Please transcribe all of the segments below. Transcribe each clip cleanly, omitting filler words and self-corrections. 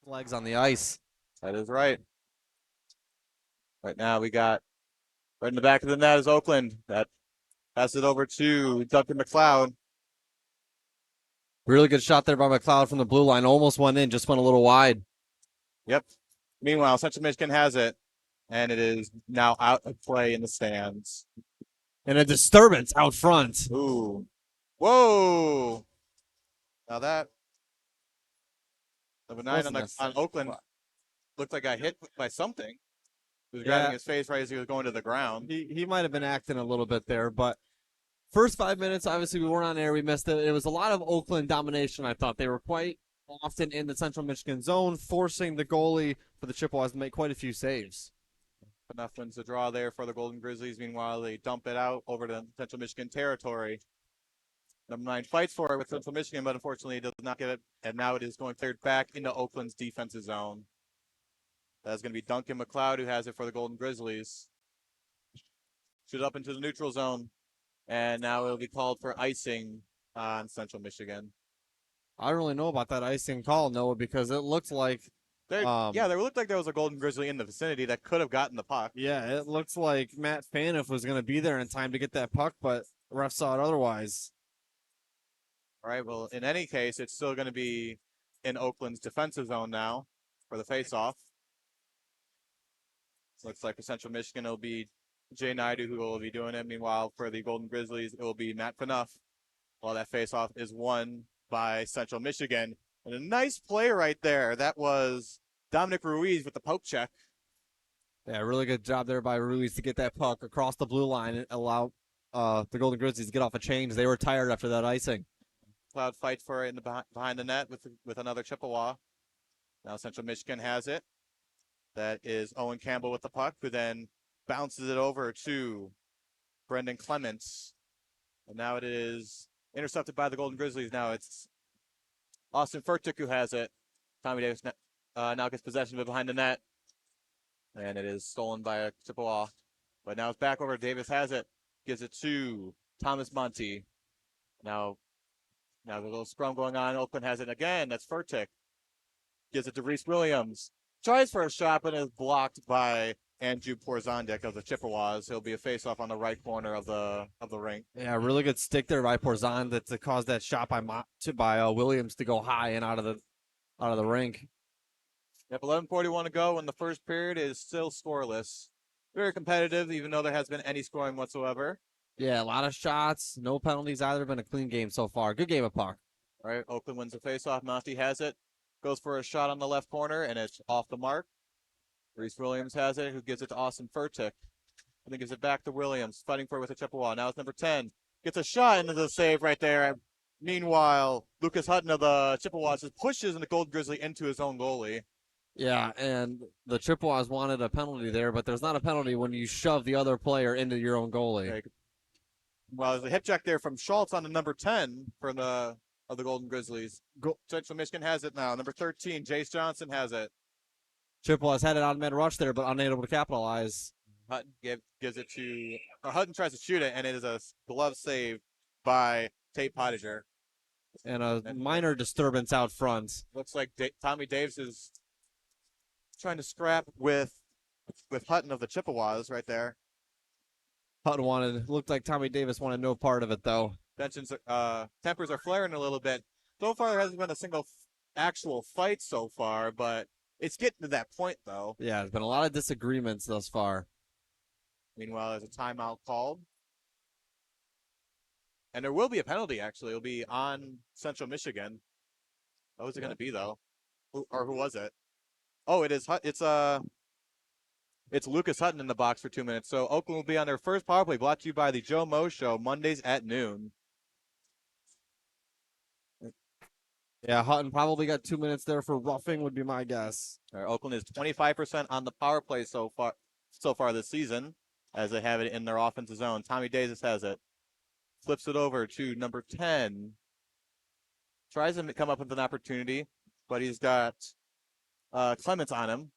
Legs on the ice. That is right. Right now we got right in the back of the net is Oakland. That passes it over to Duncan McLeod. Really good shot there by McLeod from the blue line. Almost went in, just went a little wide. Yep. Meanwhile, Central Michigan has it, and it is now out of play in the stands. And a disturbance out front. Ooh. Whoa. Now that number 9 on Oakland looked like got hit by something. He was grabbing his face right as he was going to the ground. He might have been acting a little bit there, but first 5 minutes, obviously we weren't on air. We missed it. It was a lot of Oakland domination, I thought. They were quite often in the Central Michigan zone, forcing the goalie for the Chippewas to make quite a few saves. Enough wins to draw there for the Golden Grizzlies. Meanwhile, they dump it out over to Central Michigan territory. Number 9 fights for it with Central Michigan, but unfortunately does not get it. And now it is going cleared back into Oakland's defensive zone. That's going to be Duncan McLeod who has it for the Golden Grizzlies. Shoot up into the neutral zone. And now it'll be called for icing on Central Michigan. I don't really know about that icing call, Noah, because it looked like there looked like there was a Golden Grizzly in the vicinity that could have gotten the puck. Yeah, it looks like Matt Faniff was going to be there in time to get that puck, but the ref saw it otherwise. All right, well, in any case, it's still going to be in Oakland's defensive zone now for the faceoff. Looks like for Central Michigan, it'll be Jay Naidu who will be doing it. Meanwhile, for the Golden Grizzlies, it will be Matt Faniff. While that faceoff is won by Central Michigan. And a nice play right there. That was Dominic Ruiz with the poke check. Yeah, really good job there by Ruiz to get that puck across the blue line and allow the Golden Grizzlies to get off a change. They were tired after that icing. Cloud fights for it in the behind the net with another Chippewa. Now Central Michigan has it. That is Owen Campbell with the puck, who then bounces it over to Brendan Clements. And now it is intercepted by the Golden Grizzlies. Now it's Austin Furtick who has it. Tommy Davis now gets possession of it behind the net. And it is stolen by a Chippewa. But now it's back over. Davis has it. Gives it to Thomas Monty. Now there's a little scrum going on. Oakland has it again. That's Furtick. Gives it to Reese Williams. Tries for a shot, but is blocked by Andrew Porzondik of the Chippewas. He'll be a face-off on the right corner of the rink. Yeah, really good stick there by Porzondik to cause that shot by Williams to go high and out of the rink. Yep, 11:41 to go, and the first period is still scoreless. Very competitive, even though there hasn't been any scoring whatsoever. Yeah, a lot of shots, no penalties either. Been a clean game so far. Good game of puck. All right, Oakland wins the faceoff. Monty has it. Goes for a shot on the left corner, and it's off the mark. Reese Williams has it, who gives it to Austin Furtick. And then gives it back to Williams, fighting for it with a Chippewa. Now it's number 10. Gets a shot into the save right there. Meanwhile, Lucas Hutton of the Chippewas just pushes the Gold Grizzly into his own goalie. Yeah, and the Chippewas wanted a penalty there, but there's not a penalty when you shove the other player into your own goalie. Okay. Well, there's a hip check there from Schultz on the number 10 for the Golden Grizzlies. Central Michigan has it now. Number 13, Jace Johnson has it. Chippewas had it on mid rush there, but unable to capitalize. Hutton Hutton tries to shoot it, and it is a glove save by Tate Pottinger. And a minor disturbance out front. Looks like Tommy Davis is trying to scrap with Hutton of the Chippewas right there. Hutton looked like Tommy Davis wanted no part of it, though. Tensions, tempers are flaring a little bit. So far, there hasn't been a single actual fight so far, but it's getting to that point, though. Yeah, there's been a lot of disagreements thus far. Meanwhile, there's a timeout called. And there will be a penalty, actually. It'll be on Central Michigan. What was it going to be, though? Who was it? Oh, it is. It's Lucas Hutton in the box for 2 minutes. So Oakland will be on their first power play, brought to you by the Joe Mo Show, Mondays at noon. Yeah, Hutton probably got 2 minutes there for roughing, would be my guess. All right, Oakland is 25% on the power play so far this season, as they have it in their offensive zone. Tommy Davis has it. Flips it over to number 10. Tries to come up with an opportunity, but he's got Clements on him.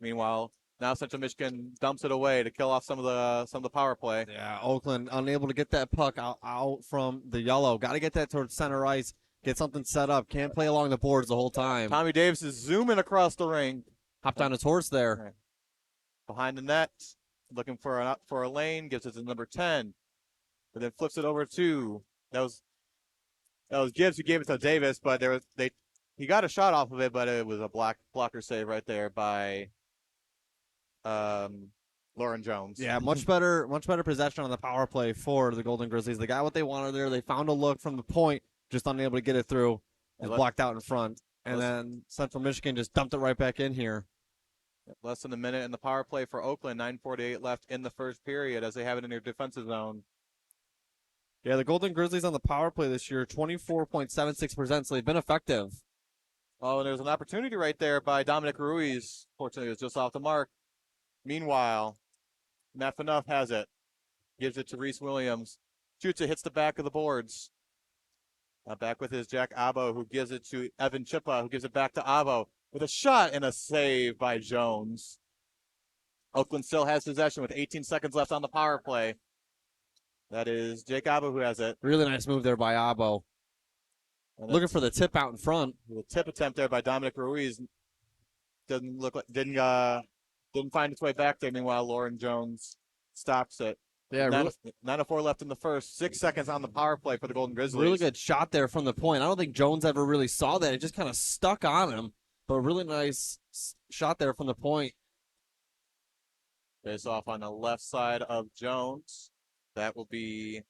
Meanwhile, now Central Michigan dumps it away to kill off some of the power play. Yeah, Oakland unable to get that puck out from the yellow. Got to get that towards center ice. get something set up. Can't play along the boards the whole time. Tommy Davis is zooming across the ring. Hopped on his horse there. Right. Behind the net, looking for a lane, gives it to number 10, but then flips it over to that was Gibbs who gave it to Davis, but he got a shot off of it, but it was a blocker save right there by Lauren Jones. Yeah, much better possession on the power play for the Golden Grizzlies. They got what they wanted there. They found a look from the point, just unable to get it through. And blocked out in front. And then Central Michigan just dumped it right back in here. Less than a minute in the power play for Oakland. 9:48 left in the first period as they have it in their defensive zone. Yeah, the Golden Grizzlies on the power play this year, 24.76%, so they've been effective. Oh, and there's an opportunity right there by Dominic Ruiz. Fortunately, it was just off the mark. Meanwhile, Matt Fanuff has it. Gives it to Reese Williams. Shoots it, hits the back of the boards. Back with his Jack Abo, who gives it to Evan Chippa, who gives it back to Abo. With a shot and a save by Jones. Oakland still has possession with 18 seconds left on the power play. That is Jake Abo who has it. Really nice move there by Abo. Looking for the tip out in front. The tip attempt there by Dominic Ruiz didn't find its way back there. Meanwhile, Lauren Jones stops it. Yeah, 9:04 left in the first. 6 seconds on the power play for the Golden Grizzlies. Really good shot there from the point. I don't think Jones ever really saw that. It just kind of stuck on him. But really nice shot there from the point. Face off on the left side of Jones. That will be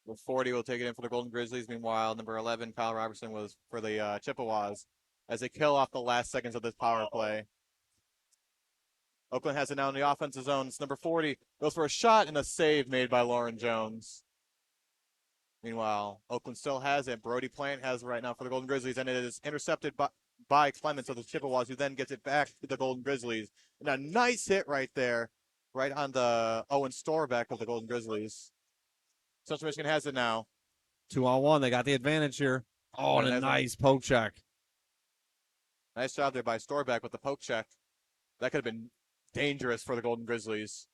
the 40 will take it in for the Golden Grizzlies. Meanwhile, number 11, Kyle Robertson, was for the Chippewas as they kill off the last seconds of this power play. Oakland has it now in the offensive zone. It's number 40. Goes for a shot and a save made by Lauren Jones. Meanwhile, Oakland still has it. Brody Plant has it right now for the Golden Grizzlies, and it is intercepted by Clements of the Chippewas, who then gets it back to the Golden Grizzlies. And a nice hit right there, right on the Owen Storbeck of the Golden Grizzlies. Central Michigan has it now. 2-on-1. They got the advantage here. Oh, and a nice poke check. Nice job there by Storbeck with the poke check. That could have been dangerous for the Golden Grizzlies.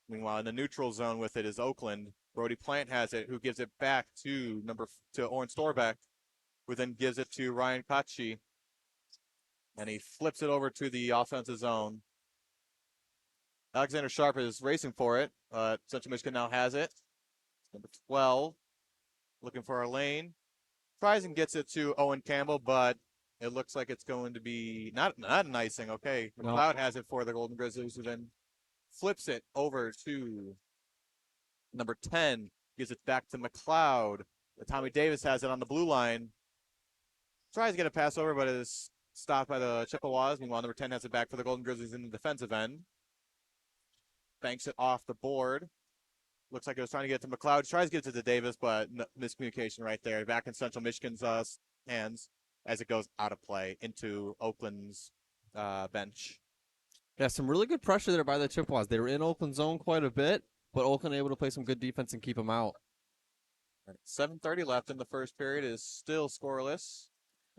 Meanwhile, in the neutral zone with it is Oakland. Brody Plant has it, who gives it back to Owen Storbeck, who then gives it to Ryan Kachi. And he flips it over to the offensive zone. Alexander Sharp is racing for it, but Central Michigan now has it. Number 12, looking for a lane. Tries and gets it to Owen Campbell, but it looks like it's going to be not an icing. Okay, McLeod has it for the Golden Grizzlies, who then flips it over to number 10, gives it back to McLeod. Tommy Davis has it on the blue line. Tries to get a pass over, but is stopped by the Chippewas. Meanwhile, number 10 has it back for the Golden Grizzlies in the defensive end. Banks it off the board. Looks like it was trying to get to McLeod. Tries to get it to Davis, but miscommunication right there. Back in Central Michigan's hands as it goes out of play into Oakland's bench. Yeah, some really good pressure there by the Chippewas. They were in Oakland zone quite a bit, but Oakland able to play some good defense and keep them out. 7:30 left in the first period. Is still scoreless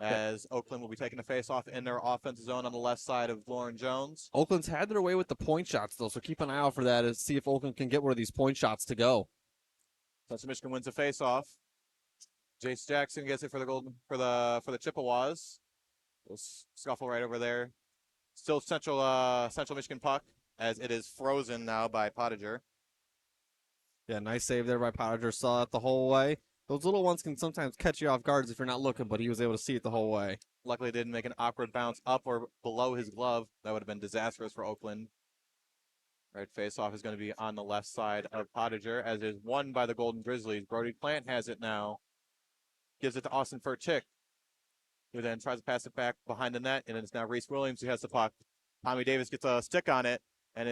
as Oakland will be taking a face-off in their offensive zone on the left side of Lauren Jones. Oakland's had their way with the point shots, though, so keep an eye out for that to see if Oakland can get one of these point shots to go. Central Michigan wins the face-off. Jace Jackson gets it for the Chippewas. We'll scuffle right over there. Still Central Michigan puck as it is frozen now by Pottinger. Yeah, nice save there by Pottinger. Saw it the whole way. Those little ones can sometimes catch you off guard if you're not looking, but he was able to see it the whole way. Luckily, it didn't make an awkward bounce up or below his glove. That would have been disastrous for Oakland. Right, face-off is going to be on the left side of Pottinger, as is won by the Golden Grizzlies. Brody Plant has it now. Gives it to Austin Furtick, who then tries to pass it back behind the net, and it's now Reese Williams who has the puck. Tommy Davis gets a stick on it, and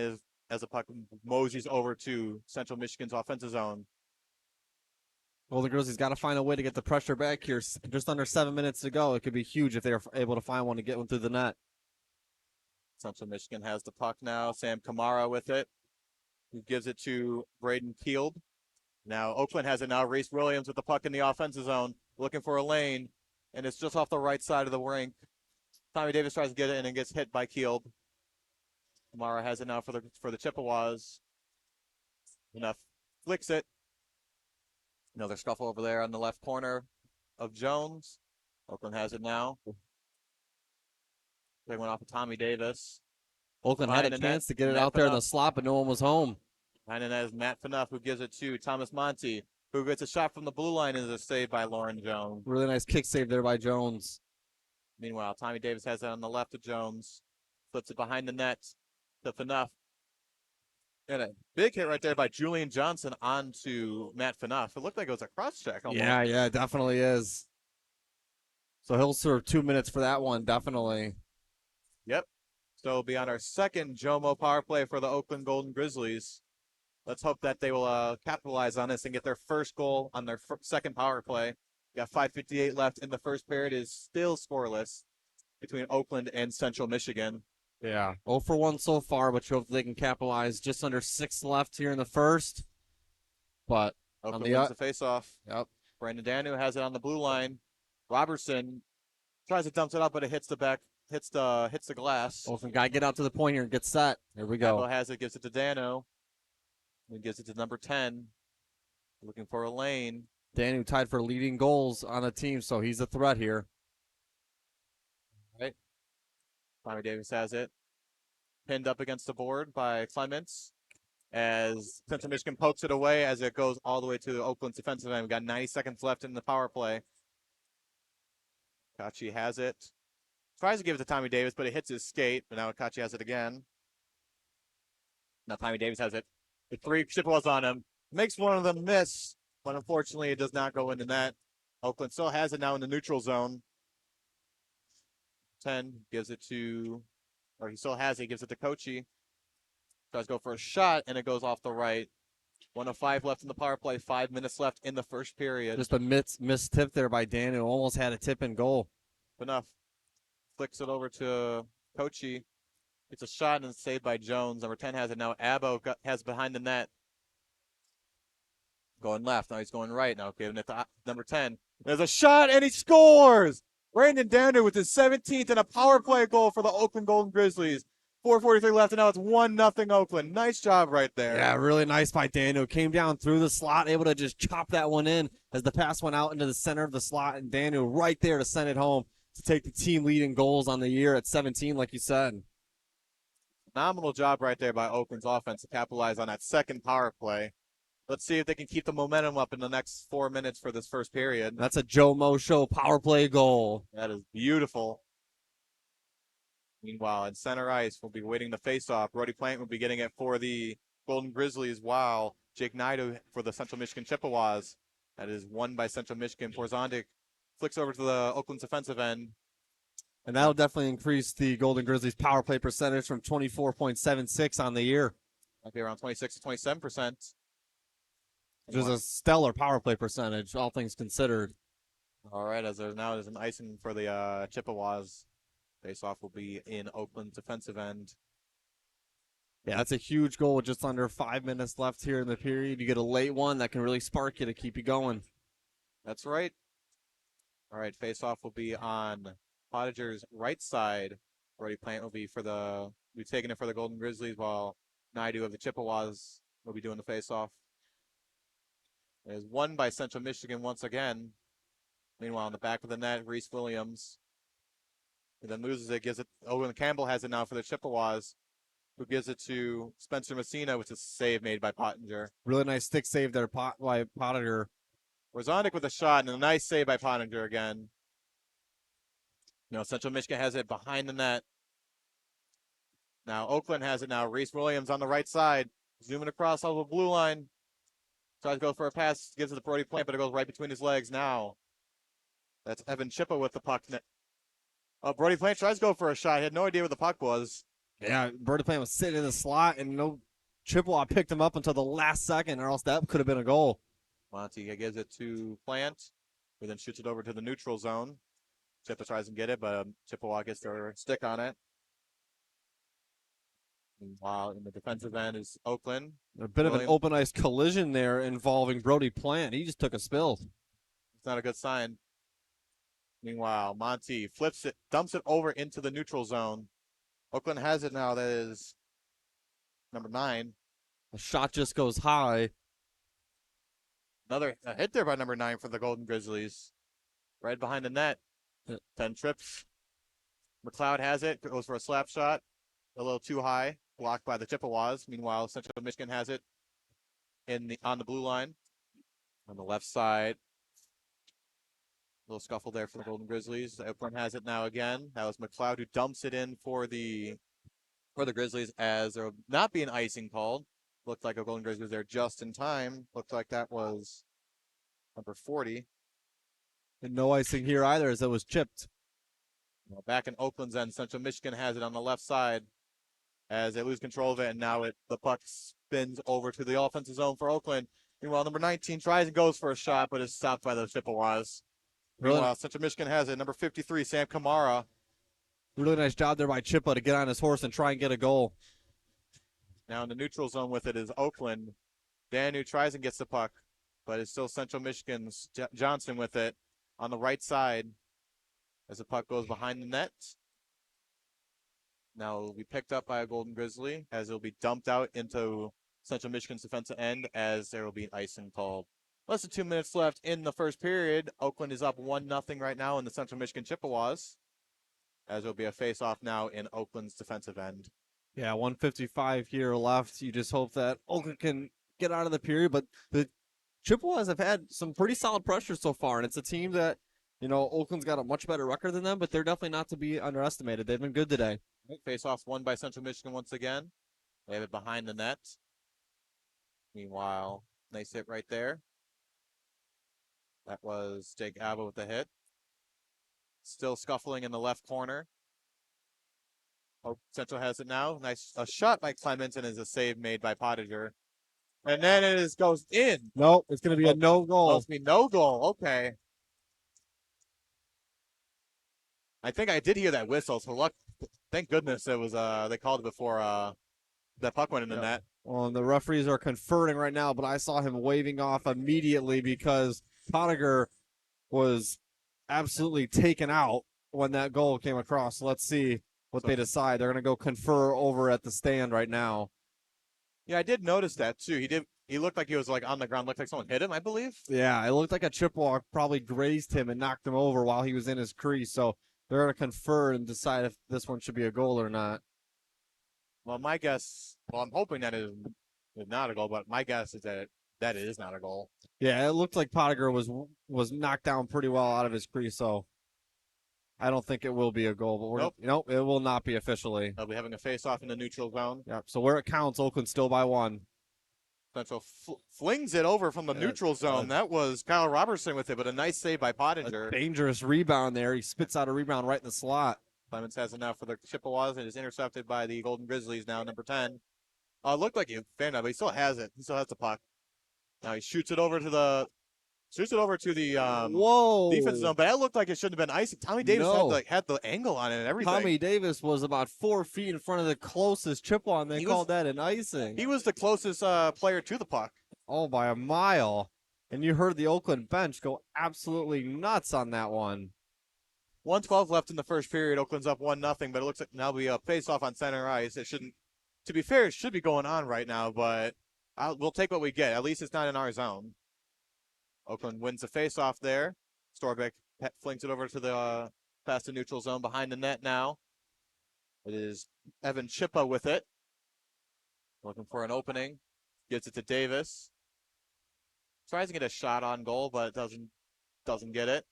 as the puck moseys over to Central Michigan's offensive zone. Golden Grizzlies got to find a way to get the pressure back here. Just under 7 minutes to go. It could be huge if they're able to find one to get one through the net. Central Michigan has the puck now. Sam Kamara with it, who gives it to Braden Keeld. Now Oakland has it now. Reese Williams with the puck in the offensive zone, looking for a lane, and it's just off the right side of the rink. Tommy Davis tries to get it in and gets hit by Keeld. Kamara has it now for the Chippewas. Enough flicks it. Another scuffle over there on the left corner of Jones. Oakland has it now. They went off of Tommy Davis. Oakland had a chance to get it out there in the slot, but no one was home. And then there's Matt Phaneuf, who gives it to Thomas Monty, who gets a shot from the blue line and is a save by Lauren Jones. Really nice kick save there by Jones. Meanwhile, Tommy Davis has it on the left of Jones. Flips it behind the net to Phaneuf. And a big hit right there by Julian Johnson onto Matt Phaneuf. It looked like it was a cross-check almost. Yeah, it definitely is. So he'll serve 2 minutes for that one, definitely. Yep. So it'll be on our second Jomo power play for the Oakland Golden Grizzlies. Let's hope that they will capitalize on this and get their first goal on their second power play. Got 5:58 left in the first period. It is still scoreless between Oakland and Central Michigan. Yeah. 0 for 1 so far, but you hope they can capitalize. Just under 6 left here in the first. But Oakland on the wins the face-off. Yep. Brandon Danu has it on the blue line. Robertson tries to dump it up, but it hits the back, hits the glass. Oakland guy get out to the point here and get set. Here we go. Campbell has it, gives it to Danu. And gives it to number 10. Looking for a lane. Danu tied for leading goals on the team, so he's a threat here. Right. Tommy Davis has it. Pinned up against the board by Clements. As Central Michigan pokes it away as it goes all the way to the Oakland's defensive end. We've got 90 seconds left in the power play. Kachi has it. Tries to give it to Tommy Davis, but it hits his skate. But now Kachi has it again. Now Tommy Davis has it. The 3 Chippewas on him. Makes one of them miss, but unfortunately it does not go into net. Oakland still has it now in the neutral zone. 10 gives it to, or he still has it, gives it to Kochi. Tries to go for a shot, and it goes off the right. 1:05 left in the power play, 5 minutes left in the first period. Just a missed tip there by Danu. Almost had a tip in goal. Enough. Flicks it over to Kochi. It's a shot and saved by Jones. Number 10 has it now. Abbo has behind the net. Going left. Now he's going right. Now giving it to number 10. There's a shot and he scores! Brandon Downer with his 17th and a power play goal for the Oakland Golden Grizzlies. 4:43 left and now it's 1-0 Oakland. Nice job right there. Yeah, really nice by Danu. Came down through the slot, able to just chop that one in as the pass went out into the center of the slot, and Danu right there to send it home to take the team leading goals on the year at 17, like you said. Phenomenal job right there by Oakland's offense to capitalize on that second power play. Let's see if they can keep the momentum up in the next 4 minutes for this first period. That's a Joe Mo Show power play goal. That is beautiful. Meanwhile, in center ice, we'll be waiting the face-off. Brody Plant will be getting it for the Golden Grizzlies, while Jake Naidoo for the Central Michigan Chippewas. That is won by Central Michigan. Porzondik flicks over to the Oakland's defensive end. And that'll definitely increase the Golden Grizzlies' power play percentage from 24.76 on the year. Might be around 26 to 27%. Which is a stellar power play percentage, all things considered. All right, as there's an icing for the Chippewas. Face-off will be in Oakland's defensive end. Yeah, that's a huge goal with just under 5 minutes left here in the period. You get a late one that can really spark you to keep you going. That's right. All right, face-off will be on Pottinger's right side. Brody Plant will be taking it for the Golden Grizzlies, while Naidoo of the Chippewas will be doing the face-off. It is won by Central Michigan once again. Meanwhile, in the back of the net, Reese Williams. And then loses it, gives it. Owen Campbell has it now for the Chippewas, who gives it to Spencer Messina, which is a save made by Pottinger. Really nice stick save there by Pottinger. Rozonic with a shot and a nice save by Pottinger again. Central Michigan has it behind the net. Now Oakland has it now. Reese Williams on the right side, zooming across all the blue line. Tries to go for a pass, gives it to Brody Plant, but it goes right between his legs now. That's Evan Chippa with the puck. Brody Plant tries to go for a shot. He had no idea where the puck was. Yeah, Brody Plant was sitting in the slot, and no Chippewa picked him up until the last second, or else that could have been a goal. Monty gives it to Plant, who then shoots it over to the neutral zone. Chippa tries to get it, but Chippewa gets their stick on it. Meanwhile, in the defensive end is Oakland. A bit of an open ice collision there involving Brody Plant. He just took a spill. It's not a good sign. Meanwhile, Monty flips it, dumps it over into the neutral zone. Oakland has it now. That is number 9. The shot just goes high. Another hit there by number 9 for the Golden Grizzlies. Right behind the net. 10 trips. McLeod has it. Goes for a slap shot. A little too high. Blocked by the Chippewas. Meanwhile, Central Michigan has it on the blue line. On the left side. Little scuffle there for the Golden Grizzlies. Oakland has it now again. That was McLeod who dumps it in for the Grizzlies as there will not be an icing called. Looked like a Golden Grizzlies there just in time. Looked like that was number 40. And no icing here either, as it was chipped. Well, back in Oakland's end, Central Michigan has it on the left side as they lose control of it, and now the puck spins over to the offensive zone for Oakland. Meanwhile, number 19 tries and goes for a shot, but is stopped by the Chippewas. Really? Meanwhile, Central Michigan has it. Number 53, Sam Kamara. Really nice job there by Chippa to get on his horse and try and get a goal. Now in the neutral zone with it is Oakland. Danu tries and gets the puck, but it's still Central Michigan's Johnson with it on the right side as the puck goes behind the net. Now it will be picked up by a Golden Grizzly as it will be dumped out into Central Michigan's defensive end as there will be an icing called. Less than 2 minutes left in the first period. Oakland is up 1-0 right now in the Central Michigan Chippewas as it will be a face-off now in Oakland's defensive end. Yeah, 1:55 here left. You just hope that Oakland can get out of the period, but the Chippewas have had some pretty solid pressure so far, and it's a team that, Oakland's got a much better record than them, but they're definitely not to be underestimated. They've been good today. Face-off won by Central Michigan once again. They have it behind the net. Meanwhile, nice hit right there. That was Jake Abba with the hit. Still scuffling in the left corner. Oh, Central has it now. Nice a shot by Clements and is a save made by Pottinger. And then it goes in. Nope, it's going to be a no goal. It's going to be no goal. Okay. I think I did hear that whistle, so thank goodness it was they called it before that puck went in the net. Well, and the referees are conferring right now, but I saw him waving off immediately because Pottinger was absolutely taken out when that goal came across. Let's see what they decide. They're going to go confer over at the stand right now. Yeah, I did notice that too. He looked like he was like on the ground. Looked like someone hit him, I believe. Yeah, it looked like a Chippewa probably grazed him and knocked him over while he was in his crease. So they're going to confer and decide if this one should be a goal or not. Well, my guess, I'm hoping that it is not a goal, but my guess is that it is not a goal. Yeah, it looked like Pottinger was knocked down pretty well out of his crease, so I don't think it will be a goal. But nope, it will not be officially. They'll be having a face-off in the neutral zone. Yep. So where it counts, Oakland still by 1. Central flings it over from the neutral zone. That was Kyle Robertson with it, but a nice save by Pottinger. A dangerous rebound there. He spits out a rebound right in the slot. Clements has it now for the Chippewas and is intercepted by the Golden Grizzlies now, number 10. Looked like he fanned out, but he still has it. He still has the puck. Now he shoots it over to the defense zone, but that looked like it shouldn't have been icing. Tommy Davis had the angle on it and everything. Tommy Davis was about 4 feet in front of the closest Chippewa, and they called that an icing. He was the closest player to the puck. Oh, by a mile. And you heard the Oakland bench go absolutely nuts on that one. 1:12 left in the first period. Oakland's up 1-0, but it looks like now we face-off on center ice. It shouldn't, to be fair, it should be going on right now, but we'll take what we get. At least it's not in our zone. Oakland wins the face-off there. Storbeck flings it over to the past the neutral zone behind the net now. It is Evan Chippa with it. Looking for an opening. Gets it to Davis. Tries to get a shot on goal, but doesn't get it.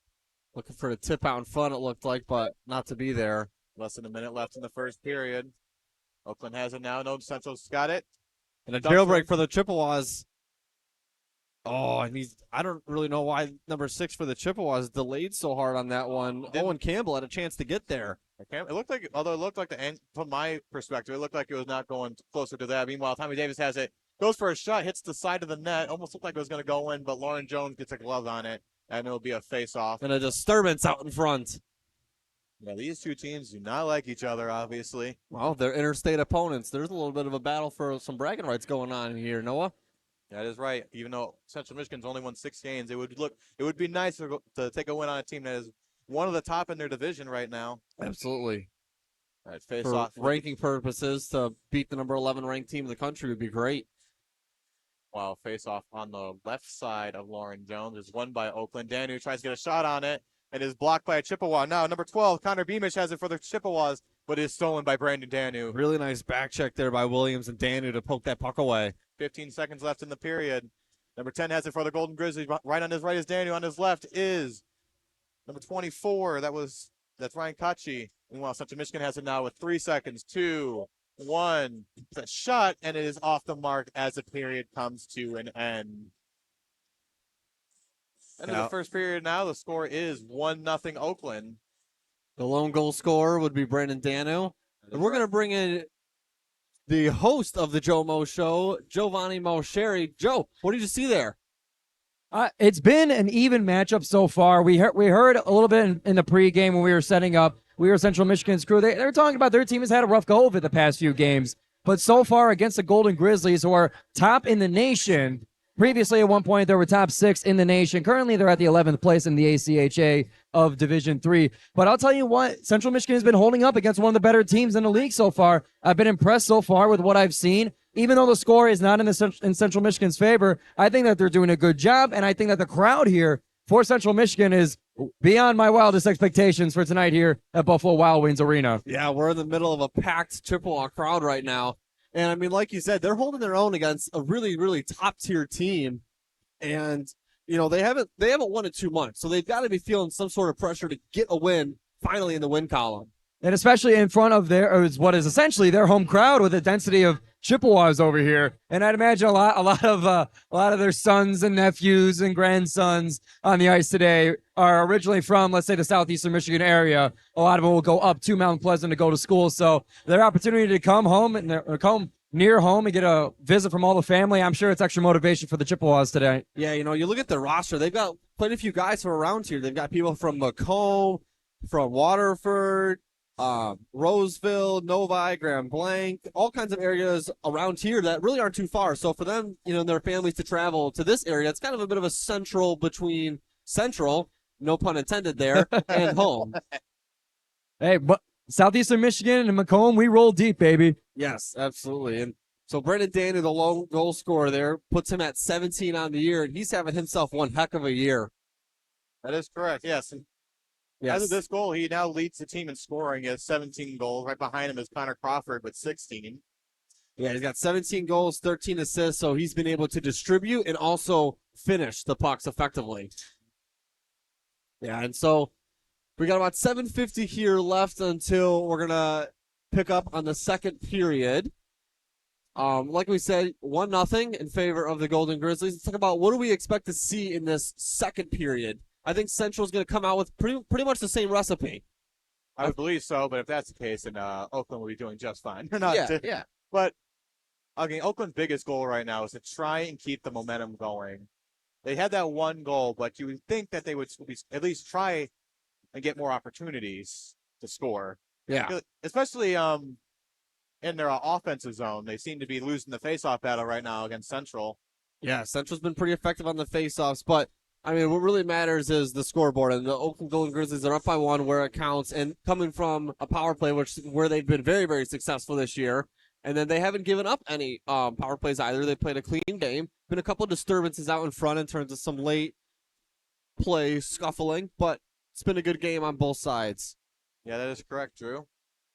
Looking for the tip out in front, it looked like, but not to be there. Less than a minute left in the first period. Oakland has it now. No, Central's got it. And a jailbreak for the Chippewas. Oh, and I don't really know why number 6 for the Chippewas delayed so hard on that one. Owen Campbell had a chance to get there. It looked like, from my perspective, it looked like it was not going closer to that. Meanwhile, Tommy Davis has it, goes for a shot, hits the side of the net. Almost looked like it was going to go in, but Lauren Jones gets a glove on it, and it'll be a face-off. And a disturbance out in front. Yeah, these two teams do not like each other, obviously. Well, they're interstate opponents. There's a little bit of a battle for some bragging rights going on here, Noah. That is right. Even though Central Michigan's only won 6 games, it would be nice to take a win on a team that is one of the top in their division right now. Absolutely. All right, face-off. For ranking purposes, to beat the number 11 ranked team in the country would be great. While face-off on the left side of Lauren Jones is won by Oakland. Danu tries to get a shot on it and is blocked by a Chippewa. Now, number 12, Connor Beamish has it for the Chippewas, but is stolen by Brandon Danu. Really nice back check there by Williams and Danu to poke that puck away. 15 seconds left in the period. Number 10 has it for the Golden Grizzlies. Right on his right is Danu. On his left is number 24. That's Ryan Kachi. Meanwhile, Central Michigan has it now with 3 seconds. 2, 1. It's a shot, and it is off the mark as the period comes to an end. End of the first period now. The score is 1-0 Oakland. The lone goal scorer would be Brandon Danu. And we're going to bring in the host of the Joe Mo Show, Giovanni Moceri. Joe, what did you see there? It's been an even matchup so far. We heard a little bit in the pregame when we were setting up. We were Central Michigan's crew. They were talking about their team has had a rough go of it the past few games. But so far against the Golden Grizzlies, who are top in the nation, previously at one point they were top 6 in the nation. Currently they're at the 11th place in the ACHA of Division III. But I'll tell you what, Central Michigan has been holding up against one of the better teams in the league so far. I've been impressed so far with what I've seen. Even though the score is not in Central Michigan's favor, I think that they're doing a good job, and I think that the crowd here for Central Michigan is beyond my wildest expectations for tonight here at Buffalo Wild Wings Arena. Yeah, we're in the middle of a packed Chippewa crowd right now. And I mean, like you said, they're holding their own against a really, really top-tier team. And, you know, they haven't won in 2 months, so they've got to be feeling some sort of pressure to get a win finally in the win column. And especially in front of what is essentially their home crowd with a density of Chippewas over here, and I'd imagine a lot of their sons and nephews and grandsons on the ice today are originally from, let's say, the southeastern Michigan area. A lot of them will go up to Mount Pleasant to go to school, so their opportunity to come home or come near home and get a visit from all the family, I'm sure it's extra motivation for the Chippewas today. Yeah, you know, you look at their roster; they've got quite a few guys from around here. They've got people from Macomb, from Waterford, Roseville, Novi, Grand Blanc, all kinds of areas around here that really aren't too far. So for them, you know, and their families to travel to this area, it's kind of a bit of a central between central, no pun intended there, and home. Hey, but southeastern Michigan and Macomb, we roll deep, baby. Yes, absolutely. And so Brandon Danu, the lone goal scorer there, puts him at 17 on the year, and he's having himself one heck of a year. That is correct, yes. Yes. As of this goal, he now leads the team in scoring. He has 17 goals. Right behind him is Connor Crawford with 16. Yeah, he's got 17 goals, 13 assists, so he's been able to distribute and also finish the pucks effectively. Yeah, and so we got about 7:50 here left until we're going to pick up on the second period. Like we said, 1-0 in favor of the Golden Grizzlies. Let's talk about what do we expect to see in this second period. I think Central's going to come out with pretty much the same recipe. I would believe so, but if that's the case, then Oakland will be doing just fine. Yeah. But, again, Oakland's biggest goal right now is to try and keep the momentum going. They had that one goal, but you would think that they would at least try and get more opportunities to score. Yeah. Especially in their offensive zone. They seem to be losing the faceoff battle right now against Central. Yeah, Central's been pretty effective on the faceoffs, but I mean, what really matters is the scoreboard, and the Oakland Golden Grizzlies are up by 1 where it counts, and coming from a power play, where they've been very, very successful this year, and then they haven't given up any power plays either. They played a clean game. Been a couple of disturbances out in front in terms of some late play scuffling, but it's been a good game on both sides. Yeah, that is correct, Drew.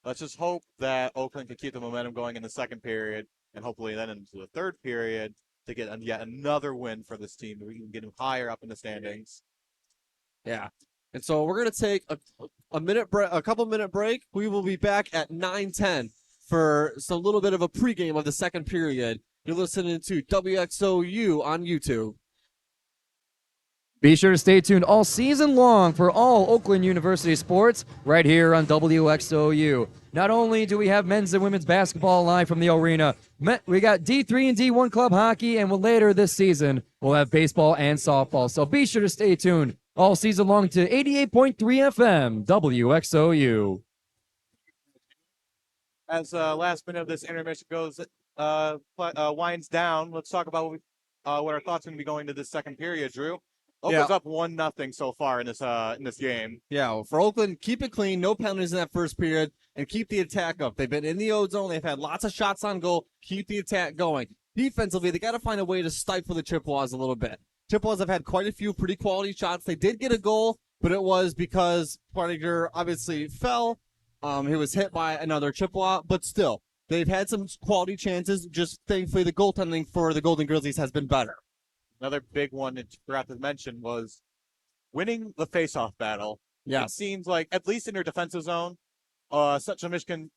Let's just hope that Oakland can keep the momentum going in the second period, and hopefully then into the third period, to get yet another win for this team. We can get them higher up in the standings. Yeah. And so we're going to take a couple minute break. We will be back at 9:10 for some little bit of a pregame of the second period. You're listening to WXOU on YouTube. Be sure to stay tuned all season long for all Oakland University sports right here on WXOU. Not only do we have men's and women's basketball live from the arena, we got D3 and D1 club hockey, and later this season, we'll have baseball and softball. So be sure to stay tuned all season long to 88.3 FM, WXOU. As last minute of this intermission winds down, let's talk about what our thoughts are going to be going to this second period, Drew. Oakland's up 1-0 so far in this game. Yeah, for Oakland, keep it clean, no penalties in that first period, and keep the attack up. They've been in the O zone. They've had lots of shots on goal. Keep the attack going. defensively, they got to find a way to stifle the Chippewas a little bit. Chippewas have had quite a few pretty quality shots. They did get a goal, but it was because Partiger obviously fell. He was hit by another Chippewa, but still, they've had some quality chances. Just thankfully, the goaltending for the Golden Grizzlies has been better. Another big one that you forgot to mention was winning the face-off battle. Yeah. It seems like, at least in your defensive zone, Central Michigan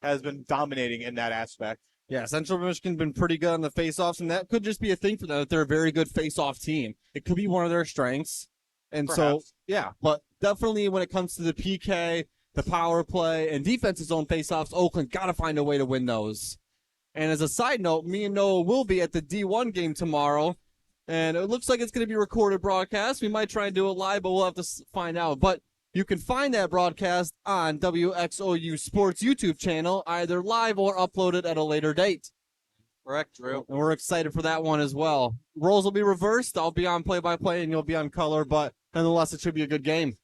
has been dominating in that aspect. Yeah, Central Michigan's been pretty good on the faceoffs, and that could just be a thing for them that they're a very good faceoff team. It could be one of their strengths. And Perhaps. so, yeah, but definitely when it comes to the PK, the power play, and defensive zone faceoffs, Oakland got to find a way to win those. And as a side note, me and Noah will be at the D1 game tomorrow, and it looks like it's going to be a recorded broadcast. We might try and do it live, but we'll have to find out. But you can find that broadcast on WXOU Sports YouTube channel, either live or uploaded at a later date. Correct, Drew. And we're excited for that one as well. Roles will be reversed. I'll be on play-by-play, and you'll be on color, but nonetheless, it should be a good game.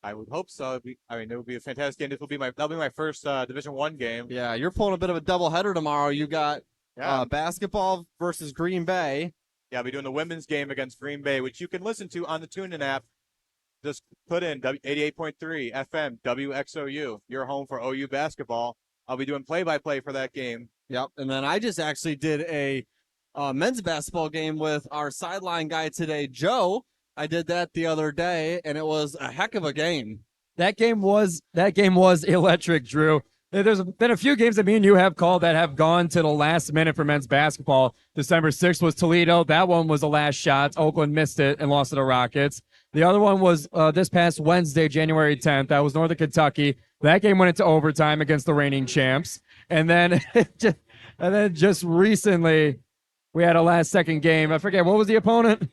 I would hope so. It would be a fantastic game. That'll be my first Division I game. Yeah, you're pulling a bit of a doubleheader tomorrow. You got Yeah. basketball versus Green Bay. Yeah, I'll be doing the women's game against Green Bay, which you can listen to on the TuneIn app. Just put in 88.3 FM WXOU. Your home for OU basketball. I'll be doing play-by-play for that game. Yep, and then I just actually did a men's basketball game with our sideline guy today, Joe. I did that the other day, and it was a heck of a game. That game was electric, Drew. There's been a few games that me and you have called that have gone to the last minute for men's basketball. December 6th was Toledo. That one was the last shot. Oakland missed it and lost to the Rockets. The other one was this past Wednesday, January 10th. That was Northern Kentucky. That game went into overtime against the reigning champs. And then, just recently, we had a last-second game. I forget, what was the opponent?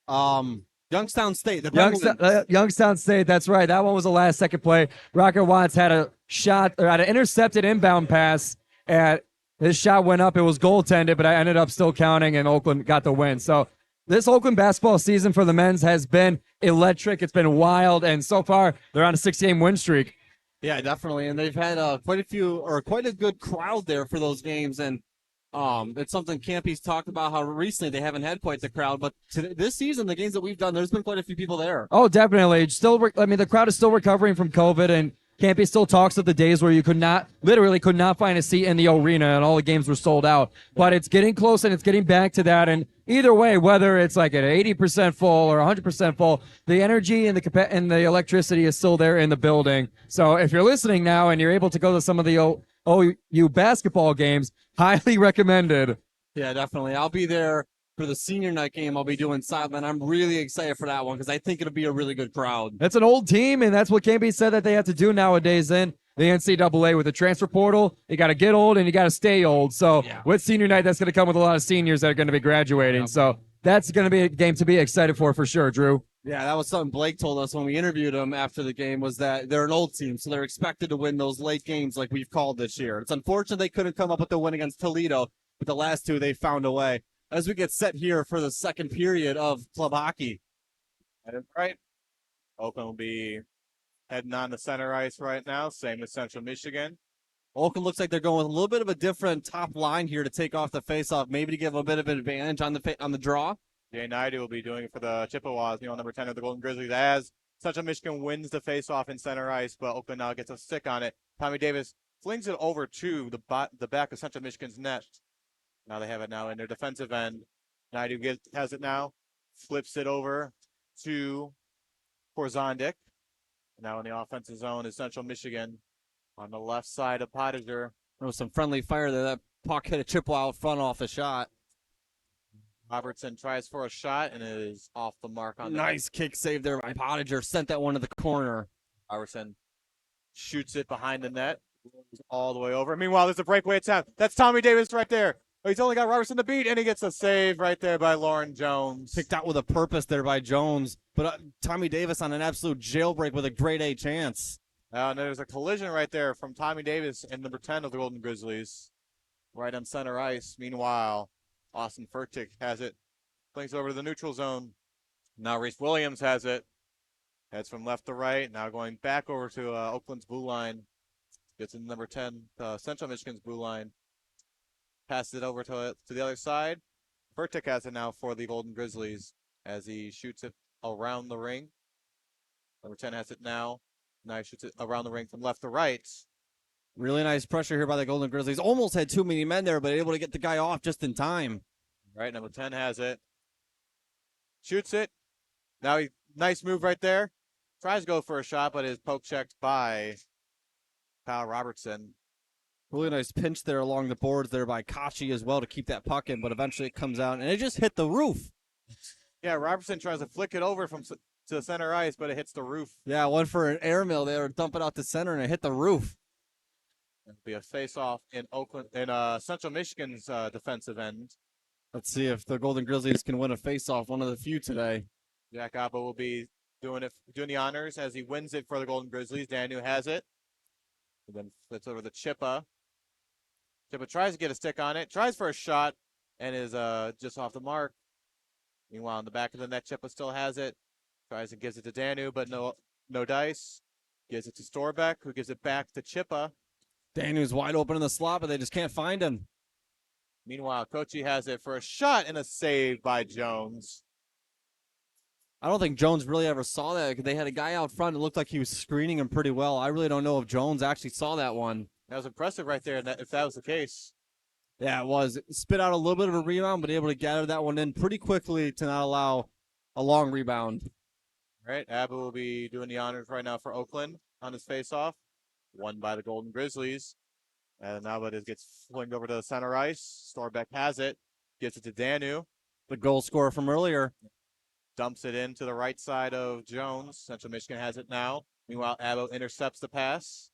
Youngstown State. The Youngstown State, that's right. That one was a last-second play. Rocket Watts had a shot, or had an intercepted inbound pass. His shot went up. It was goaltended, but I ended up still counting, and Oakland got the win. So this Oakland basketball season for the men's has been electric. It's been wild, and so far they're on a 6-game win streak. Yeah, definitely, and they've had quite a good crowd there for those games, and it's something Campy's talked about how recently they haven't had quite the crowd, but this season, the games that we've done, there's been quite a few people there. Oh, definitely. The crowd is still recovering from COVID, and Campy still talks of the days where you literally could not find a seat in the arena, and all the games were sold out. But it's getting close, and it's getting back to that, and either way, whether it's like at 80% full or 100% full, the energy and the electricity is still there in the building. So if you're listening now and you're able to go to some of the OU basketball games, highly recommended. Yeah, definitely. I'll be there for the senior night game. I'll be doing sideline. I'm really excited for that one because I think it'll be a really good crowd. That's an old team, and that's what Campy said that they have to do nowadays in the NCAA with the transfer portal. You got to get old and you got to stay old. So with senior night, that's going to come with a lot of seniors that are going to be graduating. So that's going to be a game to be excited for sure, Drew. Yeah, that was something Blake told us when we interviewed him after the game, was that they're an old team, so they're expected to win those late games like we've called this year. It's unfortunate they couldn't come up with the win against Toledo, but the last two they found a way. As we get set here for the second period of club hockey. That is right. Oakland will be heading on the center ice right now, same as Central Michigan. Oakland looks like they're going with a little bit of a different top line here to take off the faceoff, maybe to give a bit of an advantage on the draw. DIII will be doing it for the Chippewas, number 10 of the Golden Grizzlies, as Central Michigan wins the faceoff in center ice, but Oakland now gets a stick on it. Tommy Davis flings it over to the back of Central Michigan's net. Now they have it now in their defensive end. Naidu has it now, flips it over to Porzondik. Now in the offensive zone is Central Michigan on the left side of Pottinger. There was some friendly fire there. That puck hit a Chippewa out front off a shot. Robertson tries for a shot and is off the mark on nice kick save there by Pottinger. Sent that one to the corner. Robertson shoots it behind the net, all the way over. Meanwhile, there's a breakaway attempt. That's Tommy Davis right there. He's only got Robertson to beat, and he gets a save right there by Lauren Jones. Picked out with a purpose there by Jones, but Tommy Davis on an absolute jailbreak with a grade A chance. And there's a collision right there from Tommy Davis and number 10 of the Golden Grizzlies, right on center ice. Meanwhile, Austin Furtick has it, flings over to the neutral zone. Now Reese Williams has it, heads from left to right. Now going back over to Oakland's blue line, gets in number 10, Central Michigan's blue line. Passes it over to the other side. Furtick has it now for the Golden Grizzlies as he shoots it around the ring. Number 10 has it now. Now he shoots it around the ring from left to right. Really nice pressure here by the Golden Grizzlies. Almost had too many men there, but able to get the guy off just in time. Right, number 10 has it. Shoots it. Now nice move right there. Tries to go for a shot, but is poke checked by Kyle Robertson. Really nice pinch there along the boards there by Kachi as well to keep that puck in, but eventually it comes out and it just hit the roof. Yeah, Robertson tries to flick it over to the center ice, but it hits the roof. Yeah, went for an airmail there, dump it out to center, and it hit the roof. It'll be a face-off in Oakland, in Central Michigan's defensive end. Let's see if the Golden Grizzlies can win a face-off, one of the few today. Jack Abba will be doing the honors as he wins it for the Golden Grizzlies. Daniel has it. And then flips over the Chippa. Chippa tries to get a stick on it, tries for a shot, and is just off the mark. Meanwhile, in the back of the net, Chippa still has it. Tries and gives it to Danu, but no dice. Gives it to Storbeck, who gives it back to Chippa. Danu's wide open in the slot, but they just can't find him. Meanwhile, Kochi has it for a shot and a save by Jones. I don't think Jones really ever saw that. They had a guy out front. It looked like he was screening him pretty well. I really don't know if Jones actually saw that one. That was impressive right there, if that was the case. Yeah, it was. It spit out a little bit of a rebound, but able to gather that one in pretty quickly to not allow a long rebound. All right, Abu will be doing the honors right now for Oakland on his face-off. Won by the Golden Grizzlies. And now it gets flinged over to the center ice. Storbeck has it. Gives it to Danu. The goal scorer from earlier. Dumps it in to the right side of Jones. Central Michigan has it now. Meanwhile, Abu intercepts the pass.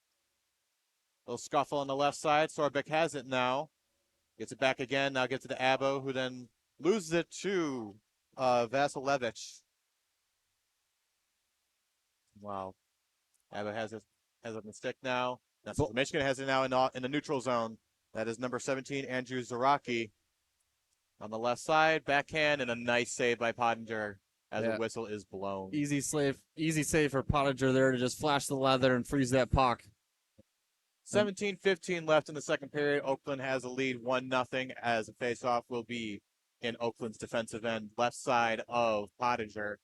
Little scuffle on the left side. Storbeck has it now. Gets it back again. Now gets it to Abo, who then loses it to Vasilevich. Wow. Abo has it on the stick now. Now Michigan has it now in the neutral zone. That is number 17, Andrew Zaraki. On the left side, backhand, and a nice save by Pottinger as the whistle is blown. Easy save for Pottinger there to just flash the leather and freeze that puck. 17:15 left in the second period. Oakland has a lead 1-0 as a faceoff will be in Oakland's defensive end, left side of Pottinger.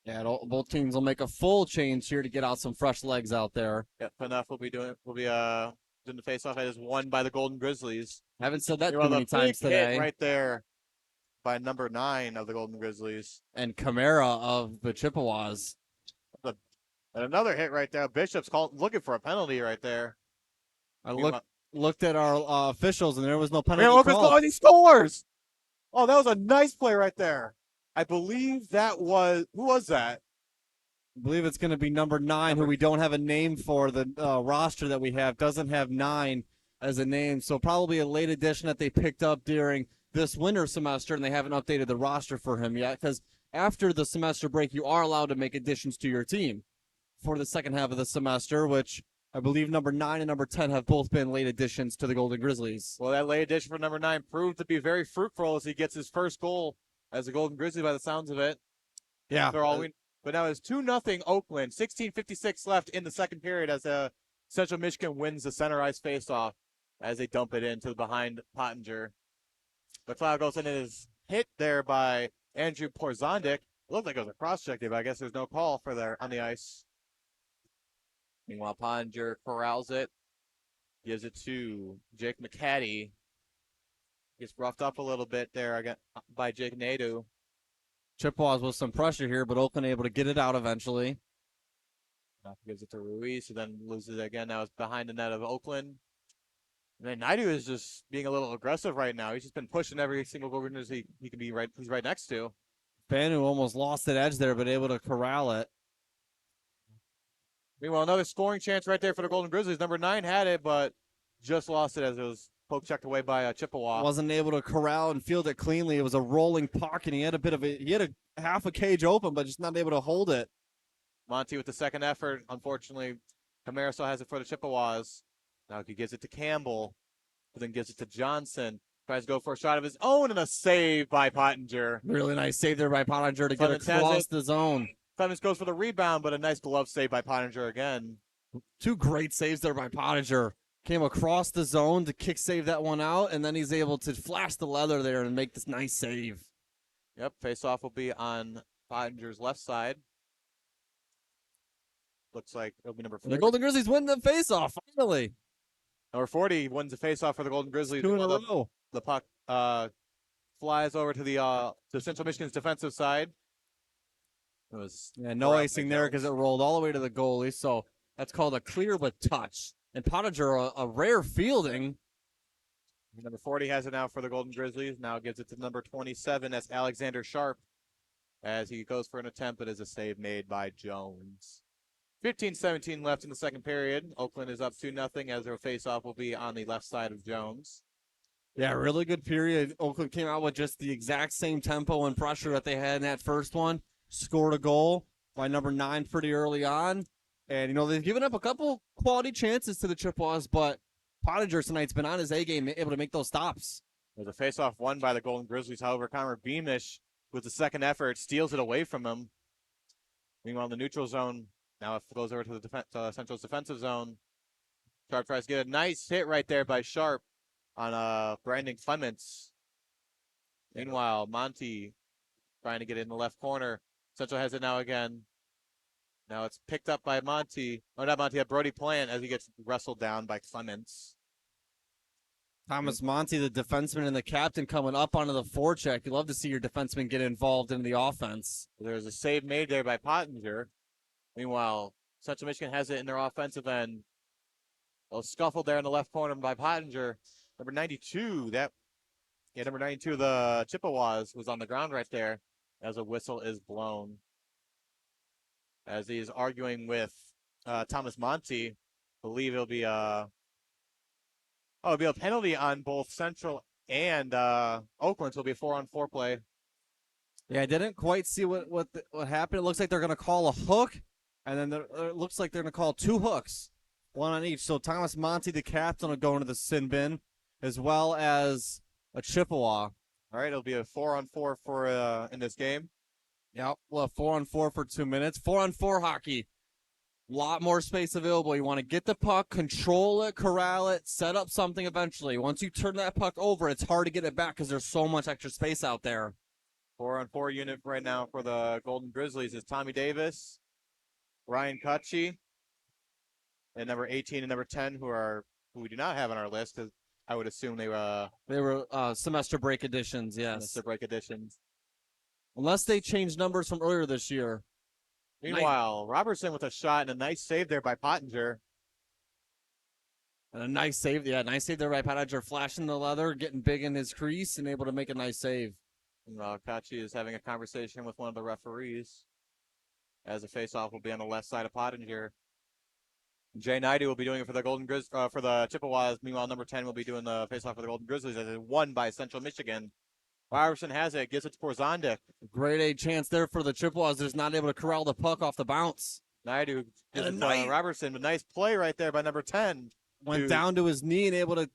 Yeah, both teams will make a full change here to get out some fresh legs out there. Yeah, Panoff will be doing the faceoff. It is won by the Golden Grizzlies. Haven't said that too many times Hit today. right there by number 9 of the Golden Grizzlies. And Camara of the Chippewas. And another hit right there. Bishop's looking for a penalty right there. I looked at our officials, and there was no penalty Man, call. he scores! Oh, that was a nice play right there. I believe that was – who was that? I believe it's going to be number 9, who we don't have a name for. The roster that we have doesn't have 9 as a name, so probably a late addition that they picked up during this winter semester, and they haven't updated the roster for him yet, because after the semester break, you are allowed to make additions to your team for the second half of the semester, which I believe number 9 and number 10 have both been late additions to the Golden Grizzlies. Well, that late addition for number 9 proved to be very fruitful as he gets his first goal as a Golden Grizzly by the sounds of it. Yeah. But now it's 2-0 Oakland. 16:56 left in the second period as Central Michigan wins the center ice faceoff as they dump it into behind Pottinger. The cloud goes in and is hit there by Andrew Porzondik. It looked like it was a cross-check, but I guess there's no call for there on the ice. Meanwhile, Pottinger corrals it, gives it to Jake McCaddy. Gets roughed up a little bit there again by Jake Nadeau. Chippewas with some pressure here, but Oakland able to get it out eventually. Gives it to Ruiz, who then loses it again. Now it's behind the net of Oakland. And then Nadeau is just being a little aggressive right now. He's just been pushing every single goaltender he can be he's right next to. Banu almost lost that edge there, but able to corral it. Meanwhile, another scoring chance right there for the Golden Grizzlies. Number 9 had it, but just lost it as it was poke checked away by Chippewa. Wasn't able to corral and field it cleanly. It was a rolling puck, and he had a half a cage open, but just not able to hold it. Monty with the second effort. Unfortunately, Camara still has it for the Chippewas. Now he gives it to Campbell, who then gives it to Johnson. Tries to go for a shot of his own and a save by Pottinger. Really nice save there by Pottinger to get across the zone. Clemens goes for the rebound, but a nice glove save by Pottinger again. 2 great saves there by Pottinger. came across the zone to kick save that one out, and then he's able to flash the leather there and make this nice save. Yep, face-off will be on Pottinger's left side. Looks like it'll be number 40. The Golden Grizzlies win the faceoff finally. Number 40 wins the face-off for the Golden Grizzlies. 2 in a row. The puck flies over to to Central Michigan's defensive side. It was no icing there because it rolled all the way to the goalie. So that's called a clear but touch. And Pottinger, a rare fielding. Number 40 has it now for the Golden Grizzlies. Now gives it to number 27. That's Alexander Sharp as he goes for an attempt, but is a save made by Jones. 15-17 left in the second period. Oakland is up 2-0 as their face-off will be on the left side of Jones. Yeah, really good period. Oakland came out with just the exact same tempo and pressure that they had in that first one. Scored a goal by number 9 pretty early on. And, they've given up a couple quality chances to the Chippewas, but Pottinger tonight's been on his A game, able to make those stops. There's a face-off won by the Golden Grizzlies. However, Connor Beamish, with the second effort, steals it away from him. Meanwhile, in the neutral zone, now it goes over to the Central's defensive zone. Sharp tries to get a nice hit right there by Sharp on Brandon Clements. Meanwhile, Monty trying to get in the left corner. Central has it now again. Now it's picked up by Monty. Oh, not Monty, Brody Plant as he gets wrestled down by Clements. Thomas Monty, the defenseman and the captain, coming up onto the forecheck. You love to see your defenseman get involved in the offense. There's a save made there by Pottinger. Meanwhile, Central Michigan has it in their offensive end. A scuffle there in the left corner by Pottinger. Number 92, number 92 of the Chippewas was on the ground right there as a whistle is blown. As he is arguing with Thomas Monty, I believe it'll be a penalty on both Central and Oakland, so it'll be a 4-on-4 play. Yeah, I didn't quite see what happened. It looks like they're going to call a hook, and then it looks like they're going to call 2 hooks, 1 on each. So Thomas Monty, the captain, will go into the sin bin, as well as a Chippewa. All right, it'll be a 4-on-4 for in this game. Yep, well, 4-on-4 for 2 minutes. 4-on-4 hockey. A lot more space available. You want to get the puck, control it, corral it, set up something eventually. Once you turn that puck over, it's hard to get it back because there's so much extra space out there. 4-on-4 unit right now for the Golden Grizzlies is Tommy Davis, Ryan Cutchie, and number 18 and number 10, who we do not have on our list because I would assume they were semester break additions. Yes, semester break additions. Unless they changed numbers from earlier this year. Meanwhile, Robertson with a shot and a nice save there by Pottinger. And a nice save. Yeah, nice save there by Pottinger. Flashing the leather, getting big in his crease, and able to make a nice save. Kachi is having a conversation with one of the referees as the faceoff will be on the left side of Pottinger. Jay Naidu will be doing it for the for the Chippewas. Meanwhile, number 10 will be doing the faceoff for the Golden Grizzlies as it won by Central Michigan. Robertson has it, gives it to Porzondik. Great A chance there for the Chippewas. Just not able to corral the puck off the bounce. Naidu gives it to Robertson. A nice play right there by number 10. Went down to his knee and able to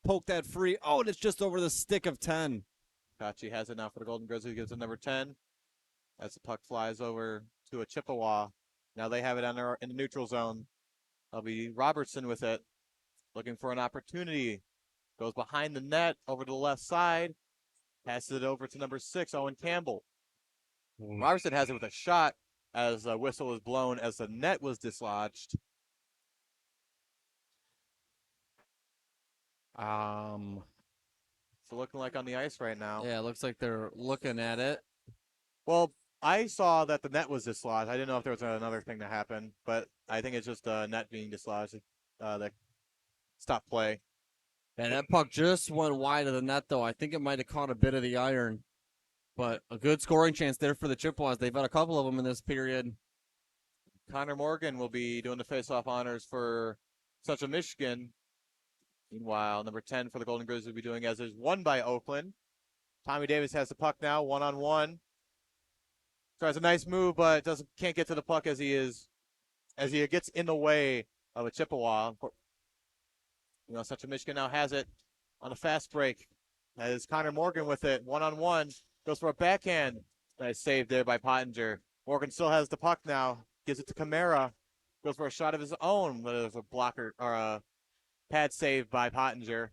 poke that free. Oh, and it's just over the stick of 10. Kachi has it now for the Golden Grizzlies. Gives it number 10 as the puck flies over to a Chippewa. Now they have it in the neutral zone. That'll be Robertson with it. Looking for an opportunity. Goes behind the net over to the left side. Passes it over to number 6, Owen Campbell. Robertson has it with a shot as a whistle is blown as the net was dislodged. It's looking like on the ice right now. Yeah, it looks like they're looking at it. Well, I saw that the net was dislodged. I didn't know if there was another thing that happened, but I think it's just the net being dislodged that stopped play. And that puck just went wide of the net, though. I think it might have caught a bit of the iron. But a good scoring chance there for the Chippewas. They've had a couple of them in this period. Connor Morgan will be doing the face-off honors for Central Michigan. Meanwhile, number 10 for the Golden Grizzlies will be doing as is won by Oakland. Tommy Davis has the puck now, 1-on-1. Tries a nice move, but can't get to the puck as he gets in the way of a Chippewa. Central Michigan now has it on a fast break. That is Connor Morgan with it, 1-on-1. Goes for a backhand. Nice save there by Pottinger. Morgan still has the puck now. Gives it to Camara. Goes for a shot of his own. But there's a blocker or Pad save by Pottinger.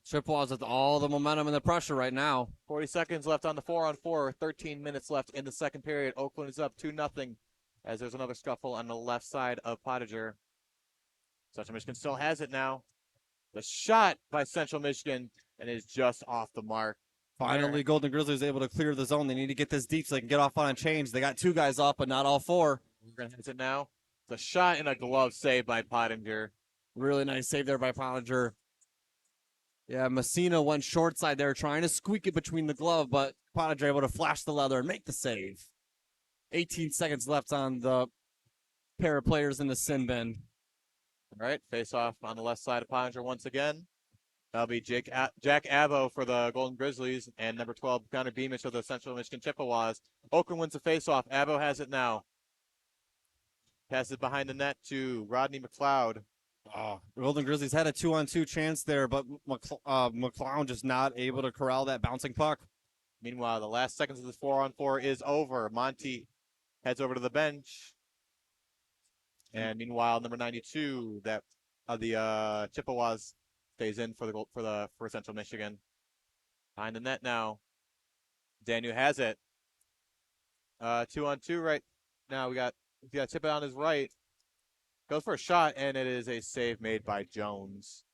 Chippewas with all the momentum and the pressure right now. 40 seconds left on the 4-on-4. 13 minutes left in the second period. Oakland is up 2-0 as there's another scuffle on the left side of Pottinger. Central Michigan still has it now. The shot by Central Michigan and is just off the mark. Finally, Golden Grizzlies able to clear the zone. They need to get this deep so they can get off on a change. They got 2 guys off, but not all 4. Morgan hits it now. It's a shot and a glove save by Pottinger. Really nice save there by Pottinger. Yeah, Messina went short side there, trying to squeak it between the glove, but Pottinger able to flash the leather and make the save. 18 seconds left on the pair of players in the sin bin. All right, face off on the left side of Pottinger once again. That'll be Jack Avo for the Golden Grizzlies and number 12, Connor Beamish of the Central Michigan Chippewas. Oakland wins the face-off. Avo has it now. Passes behind the net to Rodney McLeod. Oh, the Golden Grizzlies had a 2-on-2 chance there, but McLeod just not able to corral that bouncing puck. Meanwhile, the last seconds of this 4-on-4 is over. Monty heads over to the bench. And meanwhile, number 92 that of the Chippewas stays in for Central Michigan. Behind the net now. Daniel has it. 2-on-2 right now. We got Chip it on his right. Goes for a shot, and it is a save made by Jones.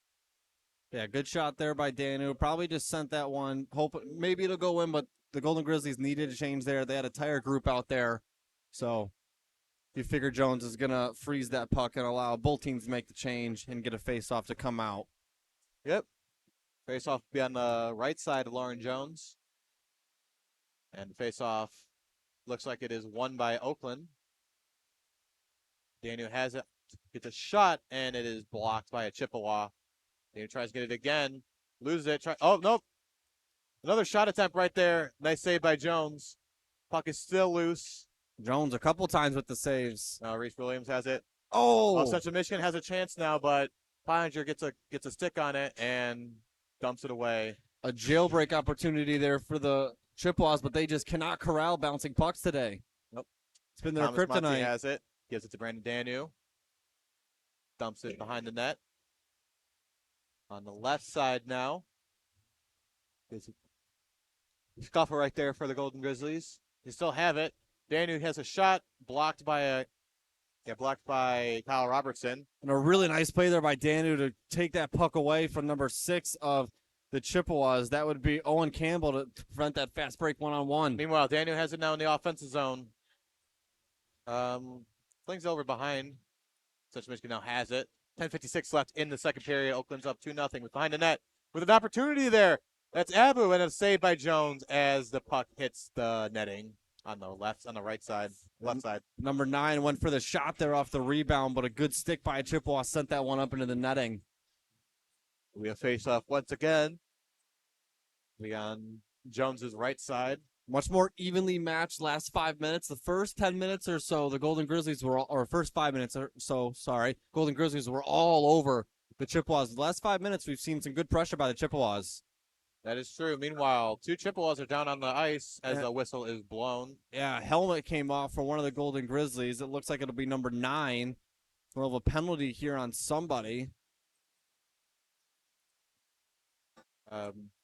Yeah, good shot there by Danu. Probably just sent that one. Hope maybe it'll go in, but the Golden Grizzlies needed a change there. They had a tire group out there. So you figure Jones is going to freeze that puck and allow both teams to make the change and get a face-off to come out. Yep. Face-off will be on the right side of Lauren Jones. And face-off looks like it is won by Oakland. Daniel has it, gets a shot, and it is blocked by a Chippewa. Daniel tries to get it again, loses it. Oh, nope. Another shot attempt right there. Nice save by Jones. Puck is still loose. Jones a couple times with the saves. Reese Williams has it. Oh, Central Michigan has a chance now, but Pottinger gets a stick on it and dumps it away. a jailbreak opportunity there for the Chippewas, but they just cannot corral bouncing pucks today. Nope. It's been their Thomas Monty kryptonite. has it. Gives it to Brandon Danu. Dumps it behind the net. On the left side now. There's a scuffle right there for the Golden Grizzlies. They still have it. Danu has a shot blocked by Kyle Robertson. And a really nice play there by Danu to take that puck away from number 6 of the Chippewas. That would be Owen Campbell to prevent that fast break one-on-one. Meanwhile, Danu has it now in the offensive zone. Flings over behind. Central Michigan now has it. 10:56 left in the second period. Oakland's up 2-0 with behind the net with an opportunity there. That's Abu, and a save by Jones as the puck hits the netting on the right side, left side. Number 9 went for the shot there off the rebound, but a good stick by a Chippewa sent that one up into the netting. We have face off once again. We on Jones's right side. Much more evenly matched last 5 minutes. The first 10 minutes or so, the Golden Grizzlies were, or first 5 minutes or so, sorry, Golden Grizzlies were all over the Chippewas. The last 5 minutes, we've seen some good pressure by the Chippewas. That is true. Meanwhile, 2 Chippewas are down on the ice as the whistle is blown. Yeah, helmet came off for one of the Golden Grizzlies. It looks like it'll be number 9. We'll have a penalty here on somebody.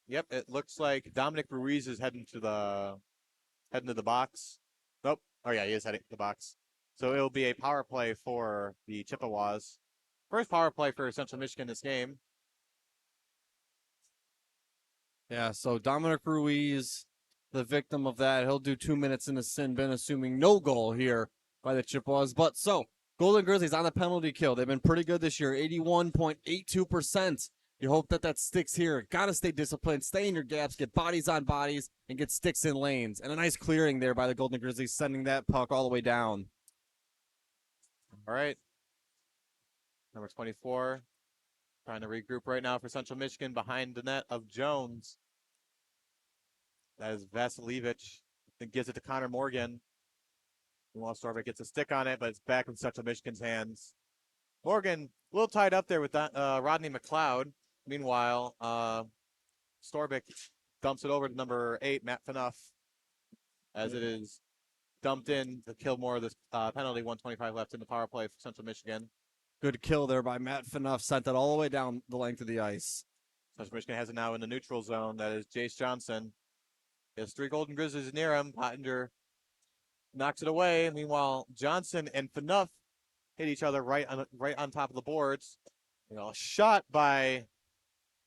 Yep, it looks like Dominic Ruiz is heading to the box. Nope. Oh yeah, he is heading to the box. So it'll be a power play for the Chippewas. First power play for Central Michigan this game. Yeah, so Dominic Ruiz, the victim of that. He'll do 2 minutes in the sin bin, assuming no goal here by the Chippewas. But so, Golden Grizzlies on the penalty kill. They've been pretty good this year, 81.82%. You hope that sticks here. Got to stay disciplined, stay in your gaps, get bodies on bodies, and get sticks in lanes. And a nice clearing there by the Golden Grizzlies, sending that puck all the way down. All right. Number 24. Trying to regroup right now for Central Michigan behind the net of Jones. That is Vasilevich. Then gives it to Connor Morgan. Meanwhile, Storbeck gets a stick on it, but it's back in Central Michigan's hands. Morgan, a little tied up there with that, Rodney McLeod. Meanwhile, Storbeck dumps it over to number 8, Matt Fanuff, as it is dumped in to kill more of this penalty. 1:25 left in the power play for Central Michigan. Good kill there by Matt Fanuff. Sent that all the way down the length of the ice. Central Michigan has it now in the neutral zone. That is Jace Johnson. He has 3 Golden Grizzlies near him. Pottinger knocks it away. Meanwhile, Johnson and Fanuff hit each other right on top of the boards. A shot by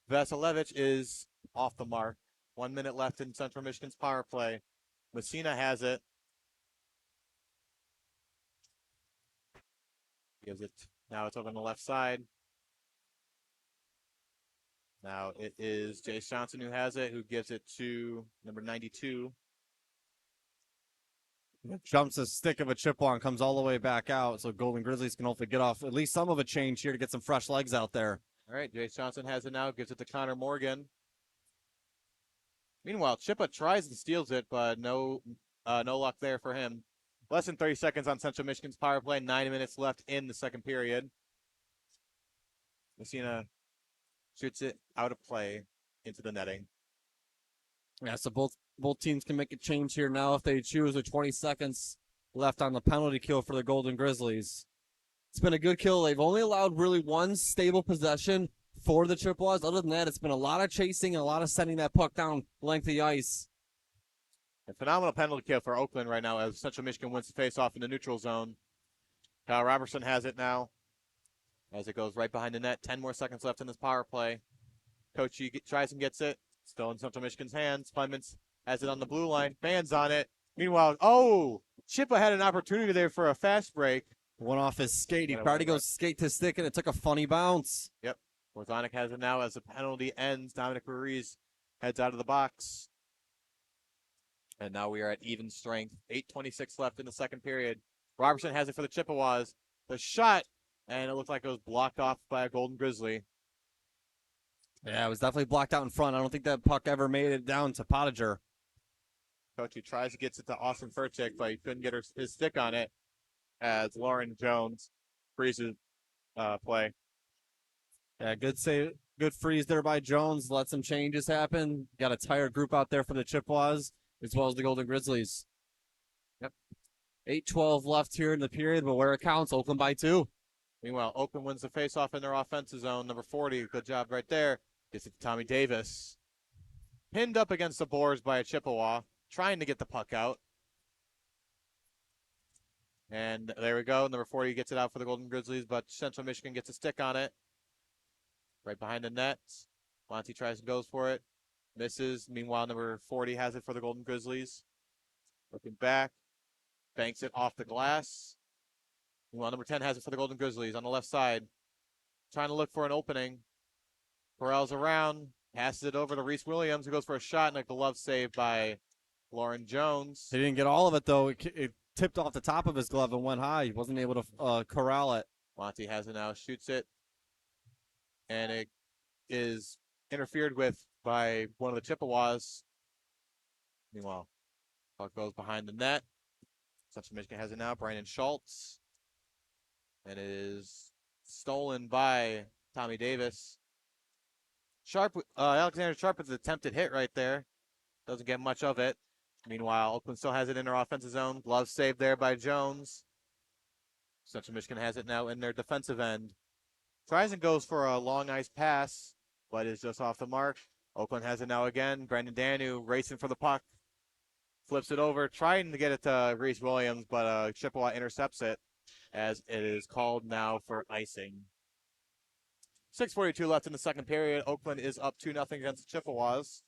Vasilevich is off the mark. 1 minute left in Central Michigan's power play. Messina has it. Gives it. Now it's over on the left side. Now it is Jace Johnson who has it, who gives it to number 92. Jumps a stick of a Chippewa and comes all the way back out. So Golden Grizzlies can hopefully get off at least some of a change here to get some fresh legs out there. All right, Jace Johnson has it now, gives it to Connor Morgan. Meanwhile, Chippa tries and steals it, but no luck there for him. Less than 30 seconds on Central Michigan's power play. 9 minutes left in the second period. Messina shoots it out of play into the netting. Yeah, so both teams can make a change here now if they choose, with 20 seconds left on the penalty kill for the Golden Grizzlies. It's been a good kill. They've only allowed really one stable possession for the Chippewas. Other than that, it's been a lot of chasing and a lot of sending that puck down length of the ice. A phenomenal penalty kill for Oakland right now as Central Michigan wins the face-off in the neutral zone. Kyle Robertson has it now as it goes right behind the net. 10 more seconds left in this power play. Coachy tries and gets it. Still in Central Michigan's hands. Clements has it on the blue line. Fans on it. Meanwhile, Chippa had an opportunity there for a fast break. Went off his skate. He tried to go skate to stick, and it took a funny bounce. Yep. Warzonic has it now as the penalty ends. Dominic Ruiz heads out of the box. And now we are at even strength. 8:26 left in the second period. Robertson has it for the Chippewas. The shot, and it looked like it was blocked off by a Golden Grizzly. Yeah, it was definitely blocked out in front. I don't think that puck ever made it down to Pottinger. Coach tries to get it to Austin Furtick, but he couldn't get his stick on it as Lauren Jones freezes play. Yeah, good save, good freeze there by Jones. Let some changes happen. Got a tired group out there for the Chippewas as well as the Golden Grizzlies. Yep. 8:12 left here in the period, but where it counts, Oakland by 2. Meanwhile, Oakland wins the faceoff in their offensive zone. Number 40, good job right there. Gets it to Tommy Davis. Pinned up against the boards by a Chippewa, trying to get the puck out. And there we go. Number 40 gets it out for the Golden Grizzlies, but Central Michigan gets a stick on it. Right behind the net. Monty tries and goes for it. Misses. Meanwhile, number 40 has it for the Golden Grizzlies. Looking back. Banks it off the glass. Meanwhile, number 10 has it for the Golden Grizzlies on the left side. Trying to look for an opening. Corrals around. Passes it over to Reese Williams, who goes for a shot, and a glove save by Lauren Jones. He didn't get all of it, though. It tipped off the top of his glove and went high. He wasn't able to corral it. Monty has it now. Shoots it. And it is interfered with by one of the Chippewas. Meanwhile, puck goes behind the net. Central Michigan has it now. Brandon Schultz. And it is stolen by Tommy Davis. Alexander Sharp with an attempted hit right there. Doesn't get much of it. Meanwhile, Oakland still has it in their offensive zone. Glove saved there by Jones. Central Michigan has it now in their defensive end. Tries and goes for a long ice pass, but is just off the mark. Oakland has it now again. Brandon Danu racing for the puck. Flips it over, trying to get it to Reese Williams, but Chippewa intercepts it as it is called now for icing. 6:42 left in the second period. Oakland is up 2-0 against the Chippewas.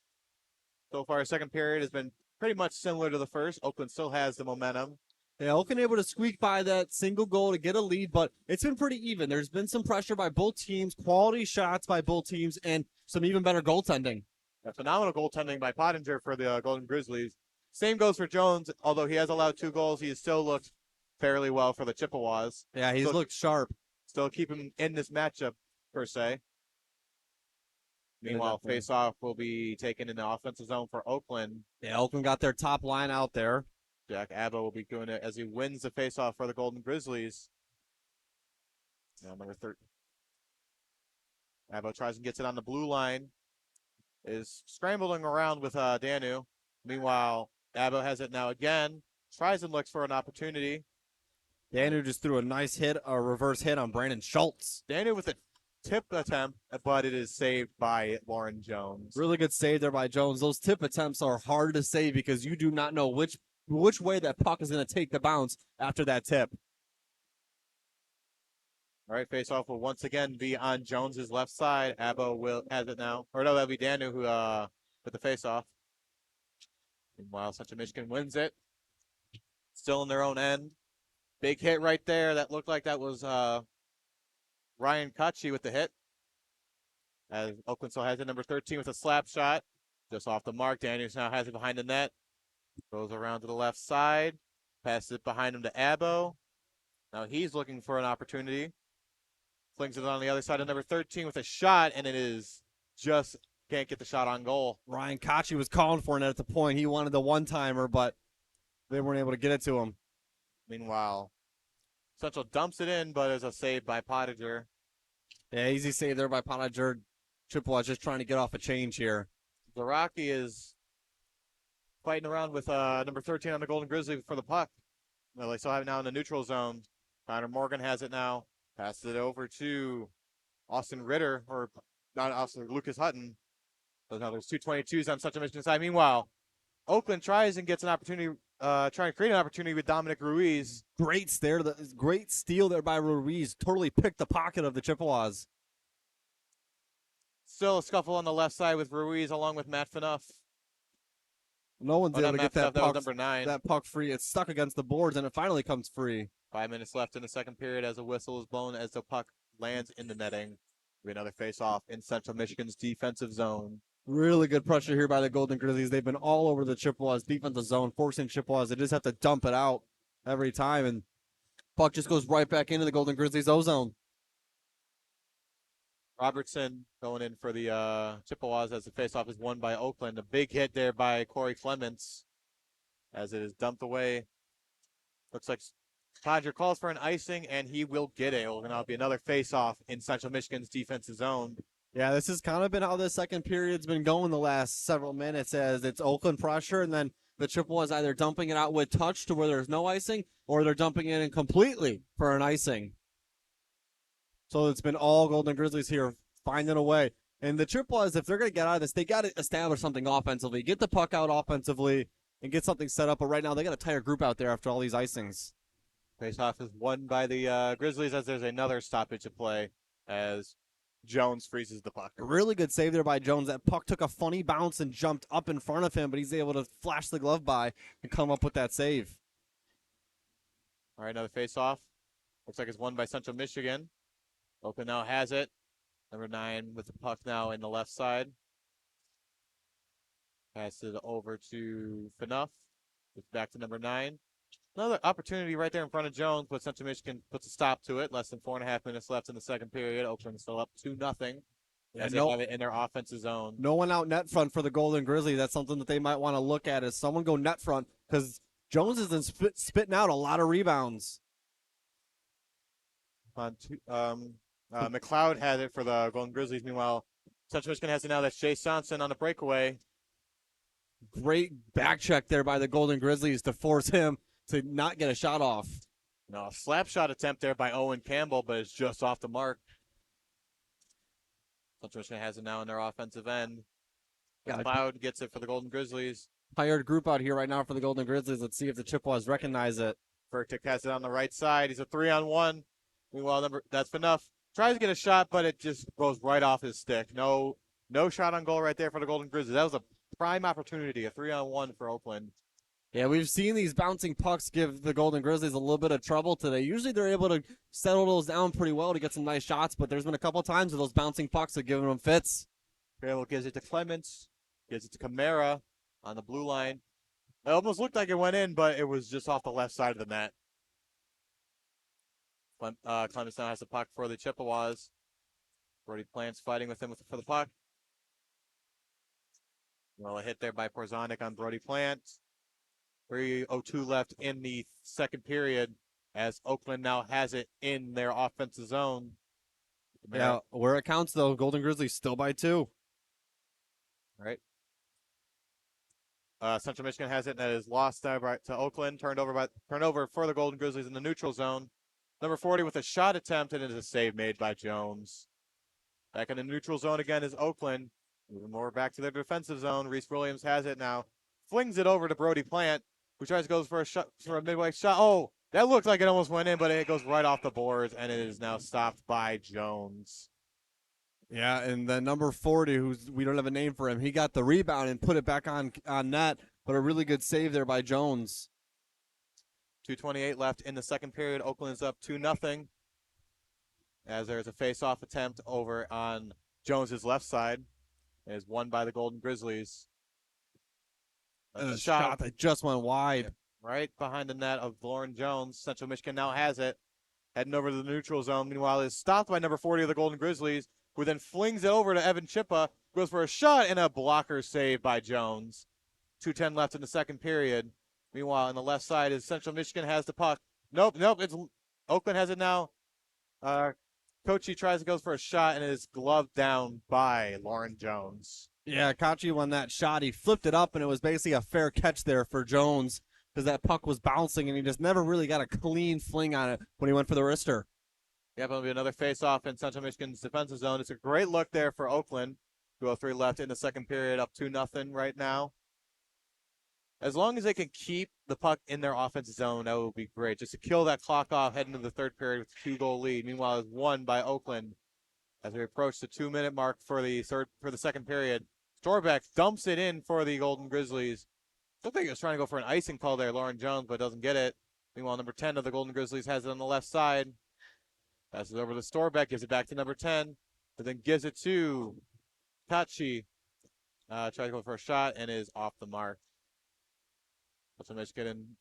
So far, second period has been pretty much similar to the first. Oakland still has the momentum. Yeah, Oakland able to squeak by that single goal to get a lead, but it's been pretty even. There's been some pressure by both teams, quality shots by both teams, and some even better goaltending. A phenomenal goaltending by Pottinger for the Golden Grizzlies. Same goes for Jones. Although he has allowed 2 goals, he has still looked fairly well for the Chippewas. Yeah, he's looked sharp. Still keep him in this matchup, per se. Meanwhile, face-off will be taken in the offensive zone for Oakland. Yeah, Oakland got their top line out there. Jack Abba will be doing it as he wins the face-off for the Golden Grizzlies. Now, number 13. Abba tries and gets it on the blue line. Is scrambling around with Danu. Meanwhile, Abba has it now again. Tries and looks for an opportunity. Daniel just threw a nice hit, a reverse hit on Brandon Schultz. Daniel with a tip attempt, but it is saved by Lauren Jones. Really good save there by Jones. Those tip attempts are hard to save because you do not know which way that puck is going to take the bounce after that tip. All right, face-off will once again be on Jones's left side. Abo has it now. Or no, that'll be Daniel who with the face-off. Meanwhile, Central Michigan wins it. Still in their own end. Big hit right there. That looked like that was Ryan Kachi with the hit. As Oakland still has it, number 13 with a slap shot. Just off the mark. Daniels now has it behind the net. Goes around to the left side. Passes it behind him to Abo. Now he's looking for an opportunity. Flings it on the other side of number 13 with a shot, and it is just can't get the shot on goal. Ryan Kachi was calling for it at the point. He wanted the one-timer, but they weren't able to get it to him. Meanwhile, Central dumps it in, but it's a save by Pottinger. Yeah, easy save there by Pottinger. Chippewa just trying to get off a change here. Zaraki is fighting around with number 13 on the Golden Grizzly for the puck. Well, they still have it now in the neutral zone. Connor Morgan has it now. Passes it over to Austin Ritter, or not Austin, Lucas Hutton. So now there's 222s on Central Michigan side. Meanwhile, Oakland tries and gets an opportunity, trying to create an opportunity with Dominic Ruiz. Great steal there by Ruiz. Totally picked the pocket of the Chippewas. Still a scuffle on the left side with Ruiz along with Matt Fanuff. No one's able to get that was puck, number 9. that puck free. It's stuck against the boards, and it finally comes free. 5 minutes left in the second period as a whistle is blown as the puck lands in the netting. We another face-off in Central Michigan's defensive zone. Really good pressure here by the Golden Grizzlies. They've been all over the Chippewas defensive zone, forcing Chippewas. They just have to dump it out every time, and puck just goes right back into the Golden Grizzlies O-zone. Robertson going in for the Chippewas as the face-off is won by Oakland. A big hit there by Corey Clements as it is dumped away. Looks like Podger calls for an icing, and he will get it. It will now be another face-off in Central Michigan's defensive zone. Yeah, this has kind of been how the second period's been going the last several minutes, as it's Oakland pressure, and then the Chippewas either dumping it out with touch to where there's no icing, or they're dumping it in completely for an icing. So it's been all Golden Grizzlies here finding a way. And the Chippewas, if they're going to get out of this, they got to establish something offensively, get the puck out offensively, and get something set up. But right now, they got a tighter group out there after all these icings. Face-off is won by the Grizzlies as there's another stoppage of play as Jones freezes the puck. A really good save there by Jones. That puck took a funny bounce and jumped up in front of him, but he's able to flash the glove by and come up with that save. All right, another face-off. Looks like it's won by Central Michigan. Oakland now has it. Number 9 with the puck now in the left side. Pass it over to Fanuff. It's back to number 9. Another opportunity right there in front of Jones, but Central Michigan puts a stop to it. Less than 4.5 minutes left in the second period. Oakland still up 2-0. As they have it in their offensive zone. No one out net front for the Golden Grizzlies. That's something that they might want to look at, is someone go net front, because Jones has been spitting out a lot of rebounds. McLeod had it for the Golden Grizzlies. Meanwhile, Central Michigan has it now. That's Jay Sonson on the breakaway. Great back check there by the Golden Grizzlies to force him to not get a shot off. No, a slap shot attempt there by Owen Campbell, but it's just off the mark. Central Michigan has it now in their offensive end. McLeod gets it for the Golden Grizzlies. Tired group out here right now for the Golden Grizzlies. Let's see if the Chippewas recognize it. Furtick has it on the right side. He's a 3-on-1. Meanwhile, that's enough. Tries to get a shot, but it just goes right off his stick. No shot on goal right there for the Golden Grizzlies. That was a prime opportunity, a 3-on-1 for Oakland. Yeah, we've seen these bouncing pucks give the Golden Grizzlies a little bit of trouble today. Usually they're able to settle those down pretty well to get some nice shots, but there's been a couple times where those bouncing pucks have given them fits. Campbell gives it to Clements, gives it to Camara on the blue line. It almost looked like it went in, but it was just off the left side of the net. Clements now has the puck for the Chippewas. Brody Plant's fighting with him for the puck. Well, a hit there by Porzonik on Brody Plant. 3:02 left in the second period as Oakland now has it in their offensive zone. Yeah, where it counts, though, Golden Grizzlies still by 2. Right. Central Michigan has it, and that is lost to Oakland. Turned over for the Golden Grizzlies in the neutral zone. Number 40 with a shot attempt, and it is a save made by Jones. Back in the neutral zone again is Oakland. Moving more back to their defensive zone. Reese Williams has it now. Flings it over to Brody Plant, who tries to go for a midway shot. Oh, that looked like it almost went in, but it goes right off the boards, and it is now stopped by Jones. Yeah, and then number 40, who's we don't have a name for him, he got the rebound and put it back on net, but a really good save there by Jones. 2:28 left in the second period. Oakland's up 2-0. As there's a face-off attempt over on Jones's left side. It is won by the Golden Grizzlies. And a shot that just went wide. Right behind the net of Lauren Jones. Central Michigan now has it. Heading over to the neutral zone. Meanwhile, it's stopped by number 40 of the Golden Grizzlies, who then flings it over to Evan Chippa. Goes for a shot and a blocker save by Jones. 2:10 left in the second period. Meanwhile, on the left side is Central Michigan has the puck. Nope. It's Oakland has it now. Kochi tries to go for a shot and it is gloved down by Lauren Jones. Yeah, Kachi won that shot. He flipped it up, and it was basically a fair catch there for Jones because that puck was bouncing, and he just never really got a clean fling on it when he went for the wrister. Yep, it'll be another face-off in Central Michigan's defensive zone. It's a great look there for Oakland. 2:03 left in the second period, up 2-0 right now. As long as they can keep the puck in their offensive zone, that would be great. Just to kill that clock off heading into the third period with a 2-goal lead. Meanwhile, it's won by Oakland as we approach the 2-minute mark for the second period. Storbeck dumps it in for the Golden Grizzlies. Looked like he was trying to go for an icing call there, Lauren Jones, but doesn't get it. Meanwhile, number 10 of the Golden Grizzlies has it on the left side. Passes over to Storbeck, gives it back to number 10, but then gives it to Kachi. Tries to go for a shot and is off the mark. Central Michigan and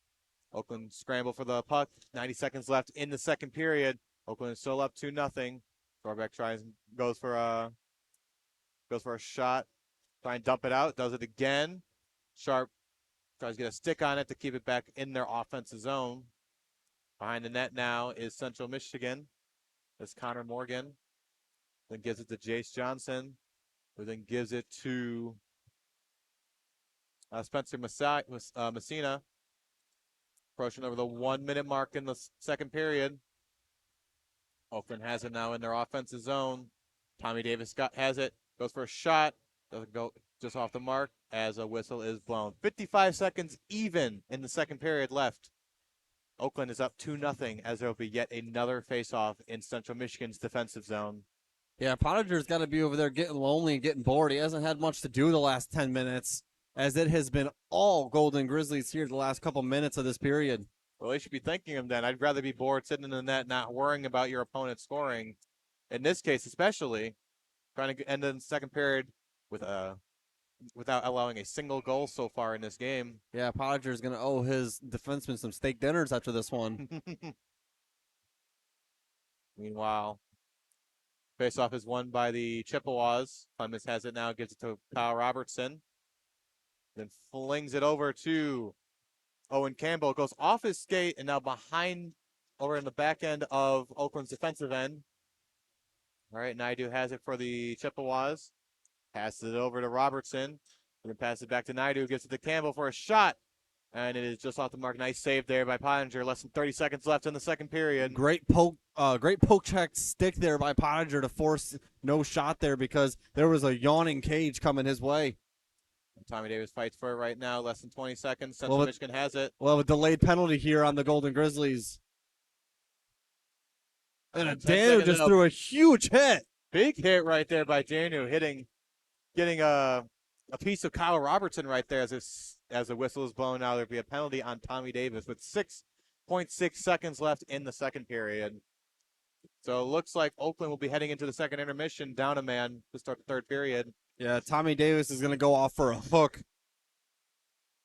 Oakland scramble for the puck. 90 seconds left in the second period. Oakland is still up 2-0. Storbeck goes for a shot. Try and dump it out. Does it again. Sharp tries to get a stick on it to keep it back in their offensive zone. Behind the net now is Central Michigan. That's Connor Morgan. Then gives it to Jace Johnson, who then gives it to Spencer Messina. Approaching over the 1-minute mark in the second period. Oakland has it now in their offensive zone. Tommy Davis has it. Goes for a shot. Doesn't go just off the mark as a whistle is blown. 55 seconds even in the second period left. Oakland is up 2-0 as there will be yet another face-off in Central Michigan's defensive zone. Yeah, Pottinger's got to be over there getting lonely and getting bored. He hasn't had much to do the last 10 minutes, as it has been all Golden Grizzlies here the last couple minutes of this period. Well, they should be thanking him then. I'd rather be bored sitting in the net, not worrying about your opponent scoring. In this case, especially, trying to end the second period without allowing a single goal so far in this game. Yeah, Pottinger's going to owe his defenseman some steak dinners after this one. Meanwhile, faceoff is won by the Chippewas. Clemens has it now, gives it to Kyle Robertson. Then flings it over to Owen Campbell. It goes off his skate and now behind over in the back end of Oakland's defensive end. All right, Naidu has it for the Chippewas. Passes it over to Robertson. Then passes it back to Naidu. Gives it to Campbell for a shot. And it is just off the mark. Nice save there by Pottinger. Less than 30 seconds left in the second period. Great poke check stick there by Pottinger to force no shot there because there was a yawning cage coming his way. Tommy Davis fights for it right now. Less than 20 seconds. Central Michigan has it. We'll have a delayed penalty here on the Golden Grizzlies. And Daniel just threw a huge hit. Big hit right there by Daniel, getting a piece of Kyle Robertson right there as the whistle is blown out. There'll be a penalty on Tommy Davis with 6.6 seconds left in the second period. So it looks like Oakland will be heading into the second intermission down a man to start the third period. Yeah, Tommy Davis is going to go off for a hook.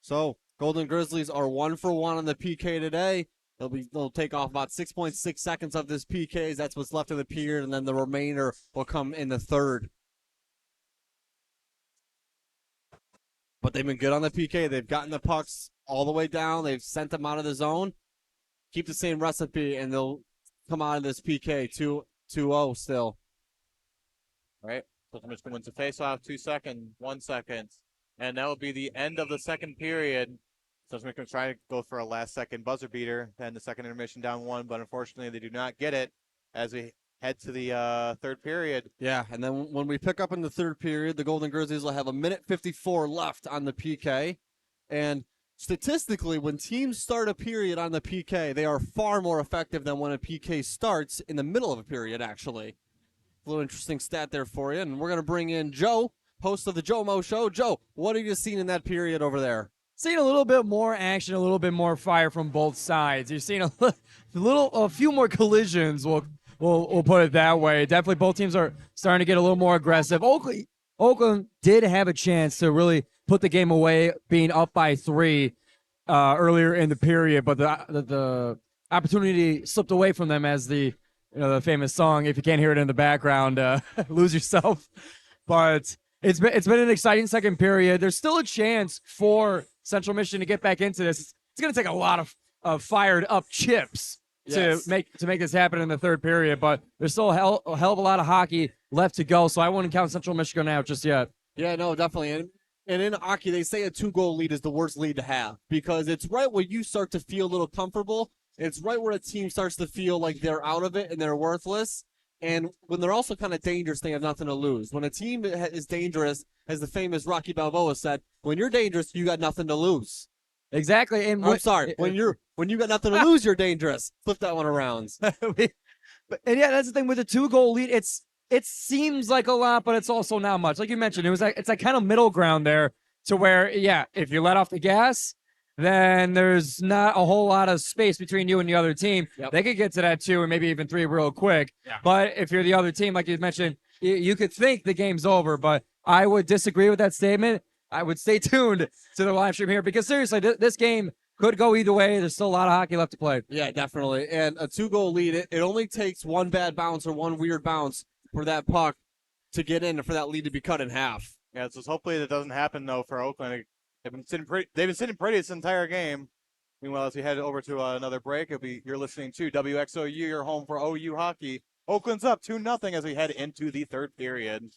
So Golden Grizzlies are 1 for 1 on the PK today. They'll take off about 6.6 seconds of this PKs. That's what's left of the period, and then the remainder will come in the third. But they've been good on the PK. They've gotten the pucks all the way down. They've sent them out of the zone. Keep the same recipe, and they'll come out of this PK 2-0 still. All right. Central Michigan wins the faceoff. 2 seconds. 1 second. And that will be the end of the second period. So we're going to try to go for a last-second buzzer beater, then the second intermission down 1, but unfortunately they do not get it as we head to the third period. Yeah, and then when we pick up in the third period, the Golden Grizzlies will have 1:54 left on the PK. And statistically, when teams start a period on the PK, they are far more effective than when a PK starts in the middle of a period, actually. A little interesting stat there for you. And we're going to bring in Joe, host of the Joe Mo Show. Joe, what have you seen in that period over there? Seeing a little bit more action, a little bit more fire from both sides. You're seeing a few more collisions. We'll put it that way. Definitely, both teams are starting to get a little more aggressive. Oakland did have a chance to really put the game away, being up by 3 earlier in the period, but the opportunity slipped away from them, as the famous song, if you can't hear it in the background, lose yourself. But it's been an exciting second period. There's still a chance for Central Michigan to get back into this. It's going to take a lot of fired up chips to make this happen in the third period, but there's still a hell of a lot of hockey left to go, so I wouldn't count Central Michigan out just yet. Yeah, no, definitely. And in hockey, they say a 2-goal lead is the worst lead to have, because it's right where you start to feel a little comfortable. It's right where a team starts to feel like they're out of it and they're worthless. And when they're also kind of dangerous, they have nothing to lose. When a team is dangerous, as the famous Rocky Balboa said, when you're dangerous, you got nothing to lose. Exactly. And I'm sorry. When you got nothing to lose, you're dangerous. Flip that one around. And yeah, that's the thing with a 2-goal lead. It seems like a lot, but it's also not much. Like you mentioned, it's like kind of middle ground there, to where, yeah, if you let off the gas, then there's not a whole lot of space between you and the other team. Yep. They could get to that 2 and maybe even 3 real quick. Yeah. But if you're the other team, like you mentioned, you could think the game's over, but I would disagree with that statement. I would stay tuned to the live stream here, because seriously, this game could go either way. There's still a lot of hockey left to play. Yeah, definitely. And a 2-goal lead, it only takes one bad bounce or one weird bounce for that puck to get in and for that lead to be cut in half. Yeah, so hopefully that doesn't happen, though, for Oakland. They've been sitting pretty this entire game. Meanwhile, as we head over to another break, you're listening to WXOU, your home for OU hockey. Oakland's up 2-0 as we head into the third period.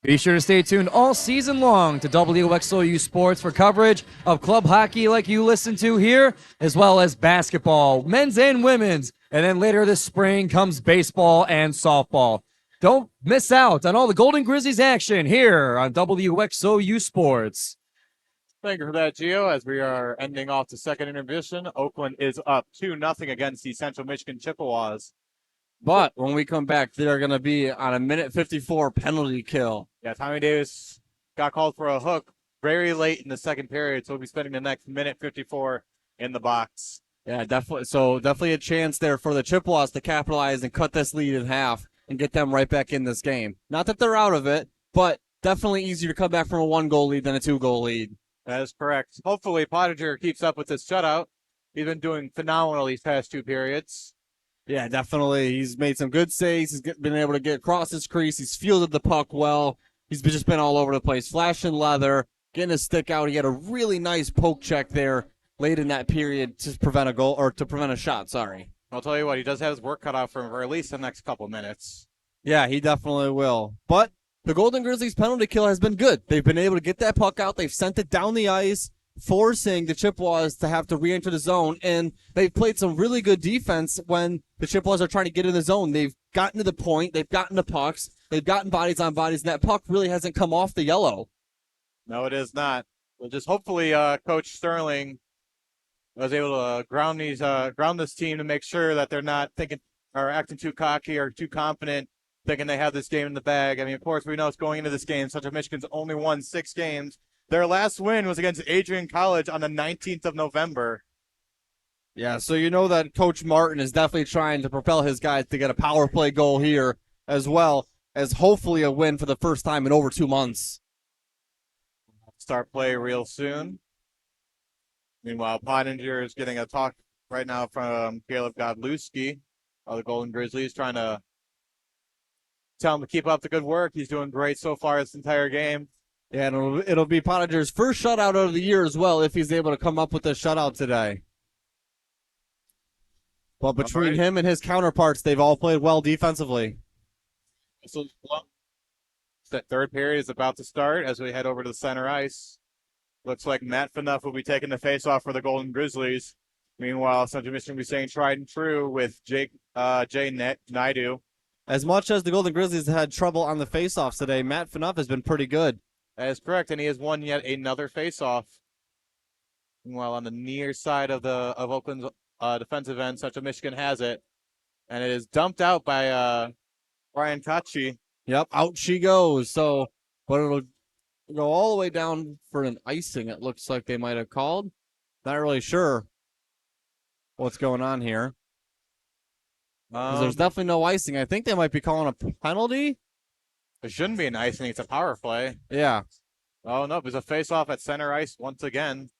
Be sure to stay tuned all season long to WXOU Sports for coverage of club hockey like you listen to here, as well as basketball, men's and women's. And then later this spring comes baseball and softball. Don't miss out on all the Golden Grizzlies action here on WXOU Sports. Thank you for that, Gio. As we are ending off the second intermission, Oakland is up 2-0 against the Central Michigan Chippewas. But when we come back, they're going to be on a 1:54 penalty kill. Yeah, Tommy Davis got called for a hook very late in the second period, so we'll be spending the next 1:54 in the box. Yeah, definitely. So definitely a chance there for the Chippewas to capitalize and cut this lead in half and get them right back in this game. Not that they're out of it, but definitely easier to come back from a 1-goal lead than a 2-goal lead. That is correct. Hopefully, Pottinger keeps up with this shutout. He's been doing phenomenal these past 2 periods. Yeah, definitely. He's made some good saves. He's been able to get across his crease. He's fielded the puck well. He's just been all over the place, flashing leather, getting his stick out. He had a really nice poke check there late in that period to prevent a goal, or to prevent a shot, sorry. I'll tell you what, he does have his work cut out for him for at least the next couple minutes. Yeah, he definitely will. But the Golden Grizzlies penalty kill has been good. They've been able to get that puck out. They've sent it down the ice, forcing the Chippewas to have to re-enter the zone, and they've played some really good defense when the Chippewas are trying to get in the zone. They've gotten to the point, they've gotten the pucks, they've gotten bodies on bodies, and that puck really hasn't come off the yellow. No, it is not. Well, just hopefully Coach Sterling was able to ground this team to make sure that they're not thinking or acting too cocky or too confident, thinking they have this game in the bag. I mean, of course, we know it's going into this game. Central Michigan's only won 6 games. Their last win was against Adrian College on the 19th of November. Yeah, so you know that Coach Martin is definitely trying to propel his guys to get a power play goal here, as well as hopefully a win for the first time in over 2 months. Start play real soon. Meanwhile, Pottinger is getting a talk right now from Caleb Godlewski of the Golden Grizzlies, trying to tell him to keep up the good work. He's doing great so far this entire game. Yeah, and it'll be Pottinger's first shutout of the year as well, if he's able to come up with a shutout today. But between him and his counterparts, they've all played well defensively. So third period is about to start as we head over to the center ice. Looks like Matt Fanuff will be taking the face-off for the Golden Grizzlies. Meanwhile, Central Michigan will be staying tried and true with Jay Naidu. As much as the Golden Grizzlies had trouble on the faceoffs today, Matt Fanuff has been pretty good. That is correct, and he has won yet another face-off. Meanwhile, on the near side of Oakland's defensive end, Central Michigan has it, and it is dumped out by Brian Kachi. Yep, out she goes. So, but it'll go all the way down for an icing. It looks like they might have called. Not really sure what's going on here. 'Cause there's definitely no icing. I think they might be calling a penalty. It shouldn't be an icing. It's a power play. Yeah. Oh, no. There's a face-off at center ice once again.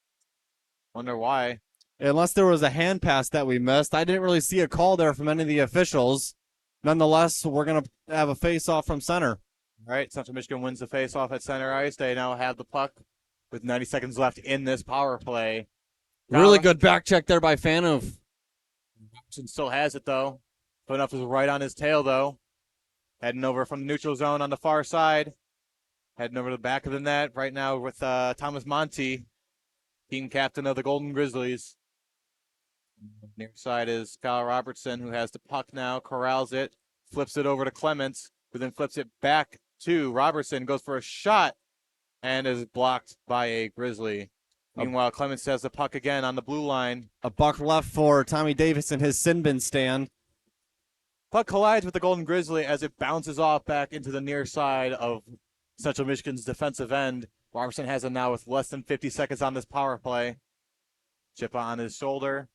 Wonder why. Unless there was a hand pass that we missed. I didn't really see a call there from any of the officials. Nonetheless, we're going to have a face-off from center. All right. Central Michigan wins the face-off at center ice. They now have the puck with 90 seconds left in this power play. Really good back check there by Fanuff. Allison still has it, though. Fanuff is right on his tail, though. Heading over from the neutral zone on the far side. Heading over to the back of the net right now with Thomas Monty, team captain of the Golden Grizzlies. Near side is Kyle Robertson, who has the puck now, corrals it, flips it over to Clements, who then flips it back to Robertson, goes for a shot, and is blocked by a Grizzly. Meanwhile, Clements has the puck again on the blue line. A buck left for Tommy Davis in his sin bin stand. Puck collides with the Golden Grizzly as it bounces off back into the near side of Central Michigan's defensive end. Robertson has it now with less than 50 seconds on this power play. Chip on his shoulder.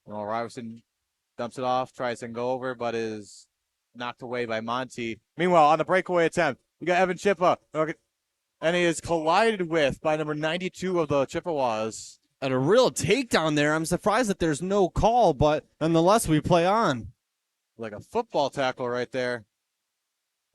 Well, Robertson dumps it off, tries to go over, but is knocked away by Monty. Meanwhile, on the breakaway attempt, we got Evan Chippa. And he is collided with by number 92 of the Chippewas. And a real takedown there. I'm surprised that there's no call, but nonetheless, we play on. Like a football tackle right there.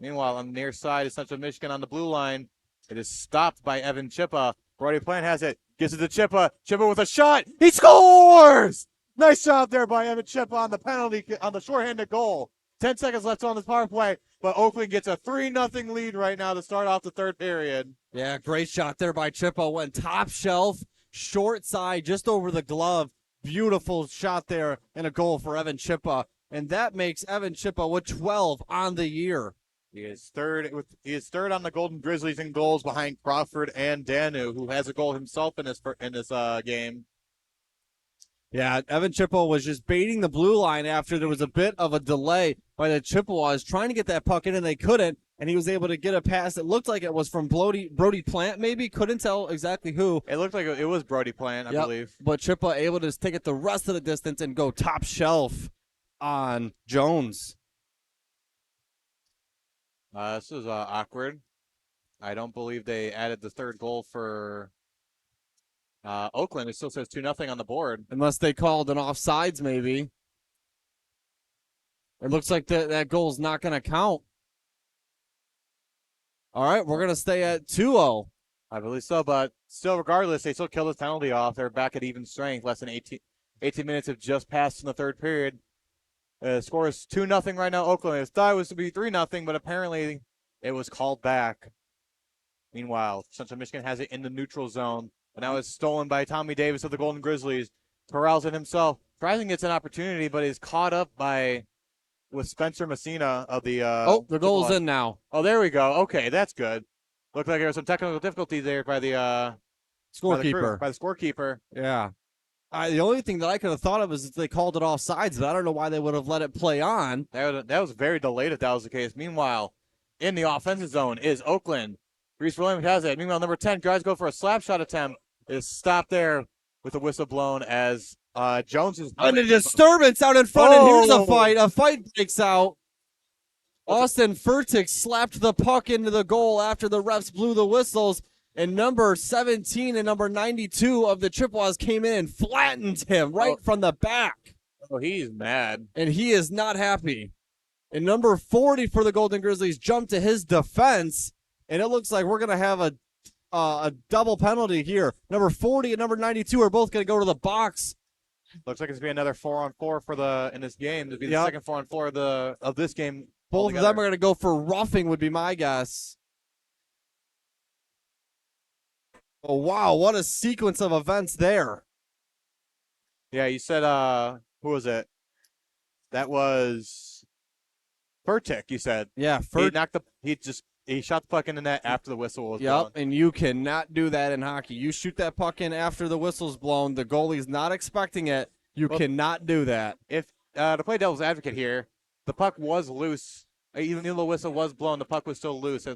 Meanwhile, on the near side of Central Michigan on the blue line, it is stopped by Evan Chippa. Brody Plant has it, gives it to Chippa. Chippa with a shot. He scores! Nice job there by Evan Chippa on the penalty, on the shorthanded goal. 10 seconds left on this power play, but Oakland gets a 3-0 lead right now to start off the third period. Yeah, great shot there by Chippa. Went top shelf, short side, just over the glove. Beautiful shot there and a goal for Evan Chippa. And that makes Evan Chippa with 12 on the year. He is third on the Golden Grizzlies in goals behind Crawford and Danu, who has a goal himself in this game. Yeah, Evan Chippa was just baiting the blue line after there was a bit of a delay by the Chippewas trying to get that puck in, and they couldn't. And he was able to get a pass. It looked like it was from Brody Plant, maybe. Couldn't tell exactly who. It looked like it was Brody Plant, I believe. But Chippa able to take it the rest of the distance and go top shelf on Jones. This is awkward. I don't believe they added the third goal for Oakland. It still says 2-0 on the board. Unless they called an offsides, maybe. It looks like that goal's not going to count. All right, we're going to stay at 2-0. I believe so, but still, regardless, they still kill this penalty off. They're back at even strength. Less than 18 minutes have just passed in the third period. The score is 2-0 right now, Oakland. It thought it was to be 3-0, but apparently it was called back. Meanwhile, Central Michigan has it in the neutral zone, but now it's stolen by Tommy Davis of the Golden Grizzlies. Corrals it himself. Tries and gets an opportunity, but is caught up with Spencer Messina of the the goal's in now. Oh, there we go. Okay, that's good. Looked like there was some technical difficulties there by the Scorekeeper. By the scorekeeper. Yeah. The only thing that I could have thought of is if they called it offsides, but I don't know why they would have let it play on. That was very delayed if that was the case. Meanwhile, in the offensive zone is Oakland. Reese Williams has it. Meanwhile, number 10 tries to go for a slap shot attempt. Is stopped there with a whistle blown as Jones is... And a disturbance out in front, and here's a fight. A fight breaks out. Austin Furtick slapped the puck into the goal after the refs blew the whistles, and number 17 and number 92 of the Chippewas came in and flattened him right from the back. Oh, he's mad. And he is not happy. And number 40 for the Golden Grizzlies jumped to his defense, and it looks like we're going to have a double penalty here. Number 40 and number 92 are both going to go to the box. Looks like it's going to be another 4-on-4 in this game. It'll be the second 4-on-4 of this game Both of them are going to go for roughing, would be my guess. Oh, wow. What a sequence of events there. Yeah, you said, who was it? That was Furtick, you said. Yeah, He shot the puck in the net after the whistle was Yep, blown. and you cannot do that in hockey. You shoot that puck in after the whistle's blown. The goalie's not expecting it. You cannot do that. If to play devil's advocate here, the puck was loose. Even though the whistle was blown, the puck was still loose.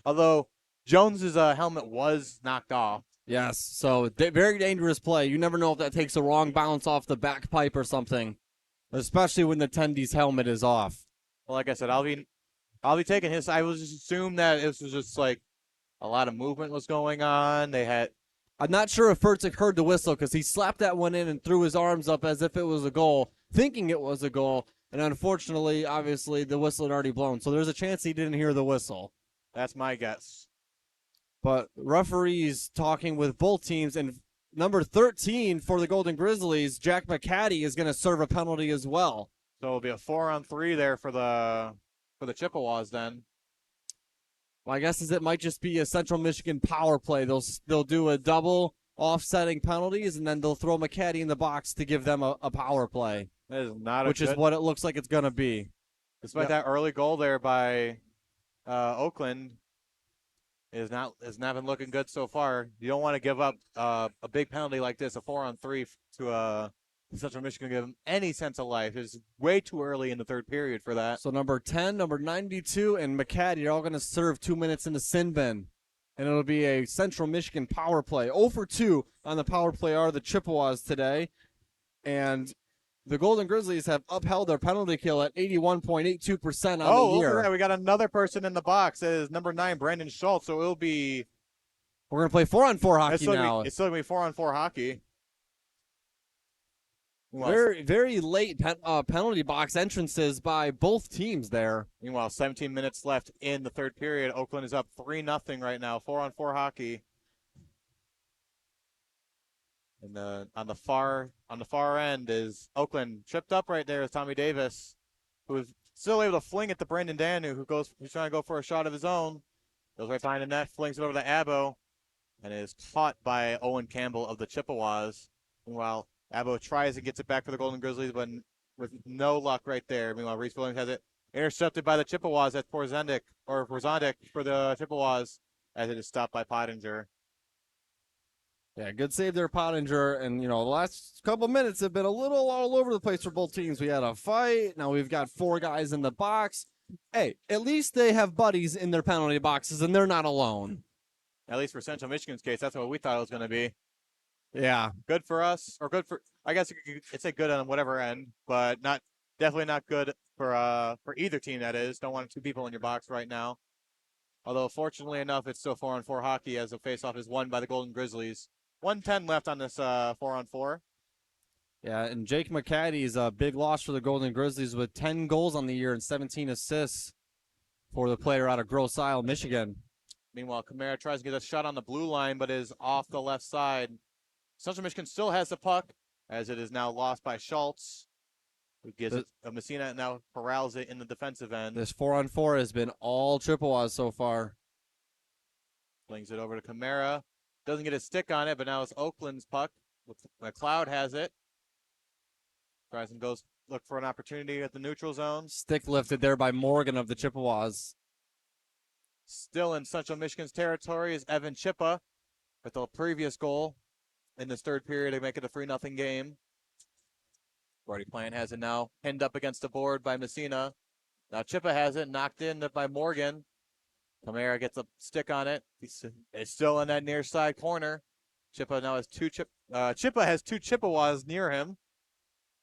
Although Jones's helmet was knocked off. Yes, so very dangerous play. You never know if that takes a wrong bounce off the back pipe or something, especially when the attendee's helmet is off. Well, like I said, I'll be taking his. I was just assumed that it was just like a lot of movement was going on. I'm not sure if Furtick heard the whistle because he slapped that one in and threw his arms up as if it was a goal, thinking it was a goal. And unfortunately, obviously, the whistle had already blown. So there's a chance he didn't hear the whistle. That's my guess. But referees talking with both teams, and number 13 for the Golden Grizzlies, Jack McCaddy, is going to serve a penalty as well. So it'll be a 4-on-3 there for the Chippewas then. My guess is it might just be a Central Michigan power play. They'll do a double offsetting penalties, and then they'll throw McCaddy in the box to give them a power play. That is not which is what it looks like it's going to be. Despite that early goal there by Oakland, is not been looking good so far. You don't want to give up a big penalty like this, a 4-on-3 to Central Michigan, give them any sense of life. It's way too early in the third period for that. So number 10, number 92, and McCaddy are all going to serve 2 minutes in the sin bin. And it'll be a Central Michigan power play. 0 for 2 on the power play are the Chippewas today. And the Golden Grizzlies have upheld their penalty kill at 81.82% on the year. Look at that. We got another person in the box. That is number 9, Brandon Schultz. So it'll be... We're going to play 4-on-4 hockey now. It's still going to be 4-on-4 hockey. Very, very late penalty box entrances by both teams there. Meanwhile, 17 minutes left in the third period. Oakland is up 3-0 right now. 4-on-4 hockey. And on the far end is Oakland tripped up right there is Tommy Davis, who is still able to fling it to Brandon Danu, who's trying to go for a shot of his own. Goes right behind the net, flings it over to Abo, and is caught by Owen Campbell of the Chippewas. Meanwhile, Abo tries and gets it back for the Golden Grizzlies, but with no luck right there. Meanwhile, Reese Williams has it intercepted by the Chippewas at Porzandic for the Chippewas as it is stopped by Pottinger. Yeah, good save there, Pottinger. And, the last couple minutes have been a little all over the place for both teams. We had a fight. Now we've got 4 guys in the box. Hey, at least they have buddies in their penalty boxes, and they're not alone. At least for Central Michigan's case, that's what we thought it was going to be. Yeah. Good for us, or good for, I guess it's a good on whatever end, but definitely not good for either team, that is. Don't want 2 people in your box right now. Although, fortunately enough, it's still 4-on-4 hockey as the faceoff is won by the Golden Grizzlies. 1:10 left on this 4-on-4. Yeah, and Jake McCaddy is a big loss for the Golden Grizzlies with 10 goals on the year and 17 assists for the player out of Grosse Isle, Michigan. Meanwhile, Kamara tries to get a shot on the blue line, but is off the left side. Central Michigan still has the puck, as it is now lost by Schultz, who gives it Messina and now corrals it in the defensive end. This 4-on-4 has been all Chippewas so far. Flings it over to Kamara. Doesn't get a stick on it, but now it's Oakland's puck. McLeod has it. Tries and goes look for an opportunity at the neutral zone. Stick lifted there by Morgan of the Chippewas. Still in Central Michigan's territory is Evan Chippa with the previous goal in this third period to make it a 3-0 game. Brody Plant has it now pinned up against the board by Messina. Now Chippa has it knocked in by Morgan. Kamara gets a stick on it. It's still in that near side corner. Chippa now has Chippa has 2 Chippewas near him.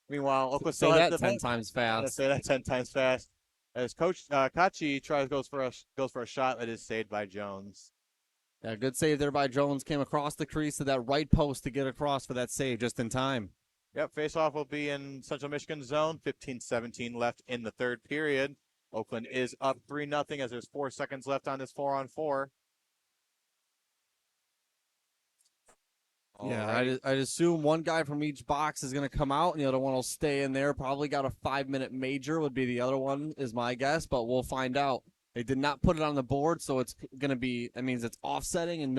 Meanwhile, Oakland still has that 10 times fast. Say that 10 times fast. As Coach Kachi goes for a shot that is saved by Jones. Yeah, good save there by Jones. Came across the crease to that right post to get across for that save just in time. Yep, faceoff will be in Central Michigan zone. 15-17 left in the third period. Oakland is up 3-0 as there's 4 seconds left on this 4-on-4. Yeah, Alrighty. I'd assume one guy from each box is going to come out, and the other one will stay in there. Probably got a 5-minute major would be the other one, is my guess, but we'll find out. They did not put it on the board, so it's going to be. That means it's offsetting and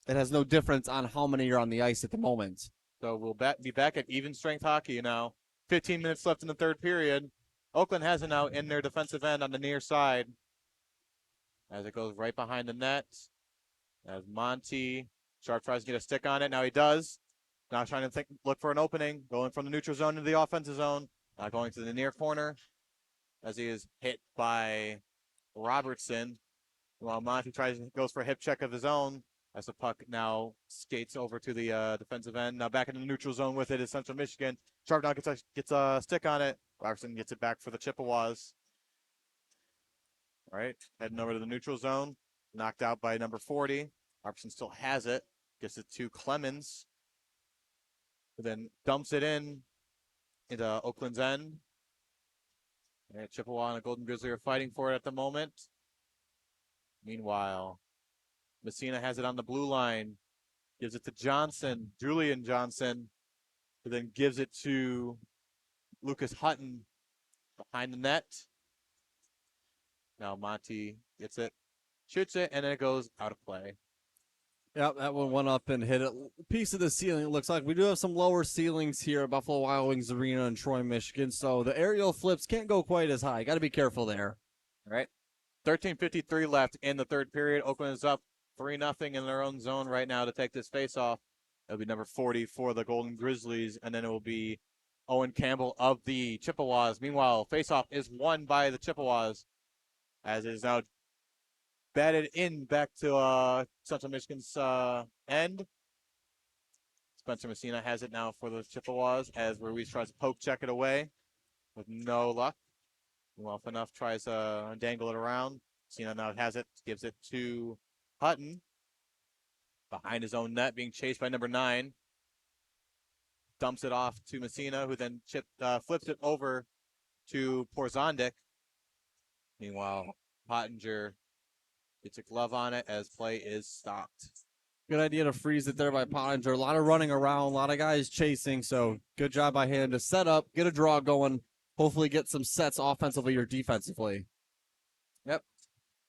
it has no difference on how many are on the ice at the moment. So we'll be back at even strength hockey now. 15 minutes left in the third period. Oakland has it now in their defensive end on the near side. As it goes right behind the net. As Monty Sharp tries to get a stick on it. Now he does. Now trying to look for an opening. Going from the neutral zone to the offensive zone. Now going to the near corner. As he is hit by Robertson. While Monty goes for a hip check of his own. As the puck now skates over to the defensive end. Now back into the neutral zone with it is Central Michigan. Sharp now gets a stick on it. Robertson gets it back for the Chippewas. All right, heading over to the neutral zone. Knocked out by number 40. Robertson still has it. Gets it to Clemens. Who then dumps it into Oakland's end. And Chippewa and the Golden Grizzly are fighting for it at the moment. Meanwhile, Messina has it on the blue line. Gives it to Johnson, Julian Johnson, who then gives it to Lucas Hutton behind the net. Now Monty gets it, shoots it, and then it goes out of play. Yep, that one went up and hit a piece of the ceiling. It looks like we do have some lower ceilings here at Buffalo Wild Wings Arena in Troy, Michigan, so the aerial flips can't go quite as high. Got to be careful there. All right, 13:53 left in the third period. Oakland is up 3-0 in their own zone right now to take this face-off. It'll be number 40 for the Golden Grizzlies, and then it will be Owen Campbell of the Chippewas. Meanwhile, face-off is won by the Chippewas, as it is now batted in back to Central Michigan's end. Spencer Messina has it now for the Chippewas, as Ruiz tries to poke check it away with no luck. Well, enough tries to dangle it around. Messina now has it, gives it to Hutton behind his own net, being chased by number 9. Dumps it off to Messina, who then flips it over to Porzondik. Meanwhile, Pottinger gets a glove on it as play is stopped. Good idea to freeze it there by Pottinger. A lot of running around, a lot of guys chasing, so good job by him to set up, get a draw going, hopefully get some sets offensively or defensively. Yep.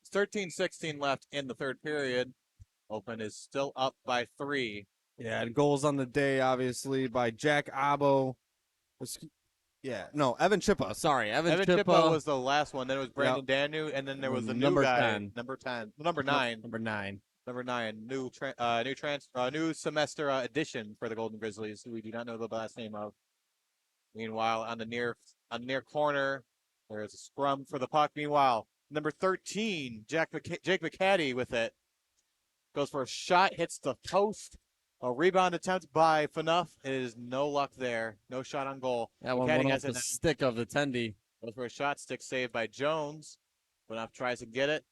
It's 13:16 left in the third period. Oakland is still up by 3. Yeah, and goals on the day, obviously, by Jack Abo. Evan Chippa. Sorry, Evan Chippa was the last one. Then it was Brandon Danu, and then there was the Number new guy, 10. number 9. Number 9. Number 9, new semester addition for the Golden Grizzlies, who we do not know the last name of. Meanwhile, on the near corner, there is a scrum for the puck. Meanwhile, number 13, Jake McCaddy with it. Goes for a shot, hits the post. A rebound attempt by Phaneuf. It is no luck there. No shot on goal. That one McCaddy went off has the it now. stick of the Tendy. Goes for a shot, stick saved by Jones. Phaneuf tries to get it.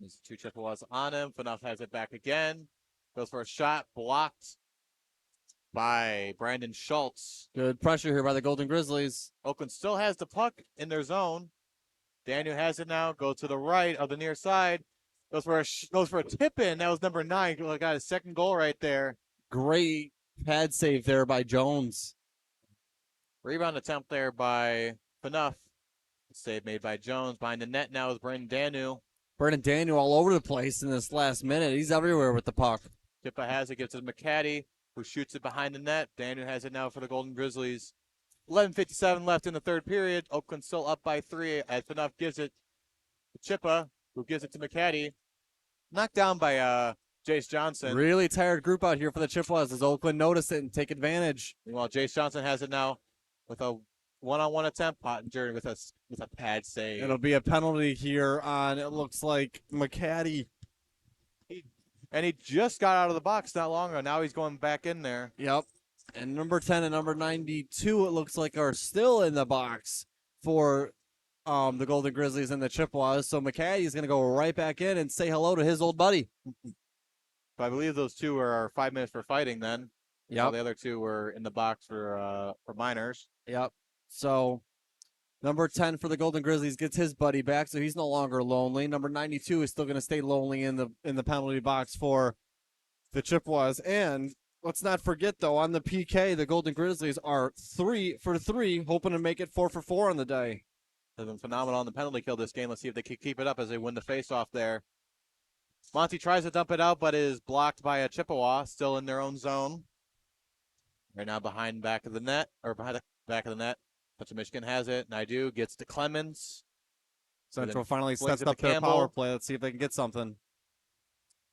There's 2 Chippewas on him. Phaneuf has it back again. Goes for a shot, blocked by Brandon Schultz. Good pressure here by the Golden Grizzlies. Oakland still has the puck in their zone. Daniel has it now. Go to the right of the near side. Goes for a tip in. That was number 9. Got his second goal right there. Great pad save there by Jones. Rebound attempt there by Phaneuf. Save made by Jones. Behind the net now is Brandon Danu. Brandon Daniel all over the place in this last minute. He's everywhere with the puck. Chippa has it, gives it to McCaddy, who shoots it behind the net. Danu has it now for the Golden Grizzlies. 11:57 left in the third period. Oakland still up by 3 as Phaneuf gives it to Chippa, who gives it to McCaddy. Knocked down by Jace Johnson. Really tired group out here for the Chippewas as Oakland notice it and take advantage. Meanwhile, Jace Johnson has it now with a one-on-one attempt. Pottinger with a pad save. It'll be a penalty here on, it looks like, McCaddy. And he just got out of the box not long ago. Now he's going back in there. Yep. And number 10 and number 92, it looks like, are still in the box for the Golden Grizzlies and the Chippewas. So McCaddy's going to go right back in and say hello to his old buddy. But I believe those 2 are 5 minutes for fighting then. Yep. All the other 2 were in the box for minors. Yep. So number 10 for the Golden Grizzlies gets his buddy back, so he's no longer lonely. Number 92 is still going to stay lonely in the penalty box for the Chippewas. And let's not forget, though, on the PK, the Golden Grizzlies are 3 for 3, hoping to make it 4 for 4 on the day. They've been phenomenal on the penalty kill this game. Let's see if they can keep it up as they win the faceoff there. Monty tries to dump it out, but is blocked by a Chippewa, still in their own zone. Right now behind back of the net, or behind the back of the net. Central Michigan has it. Naidu gets to Clemens. Central finally flings sets it to up their Campbell. power play. Let's see if they can get something.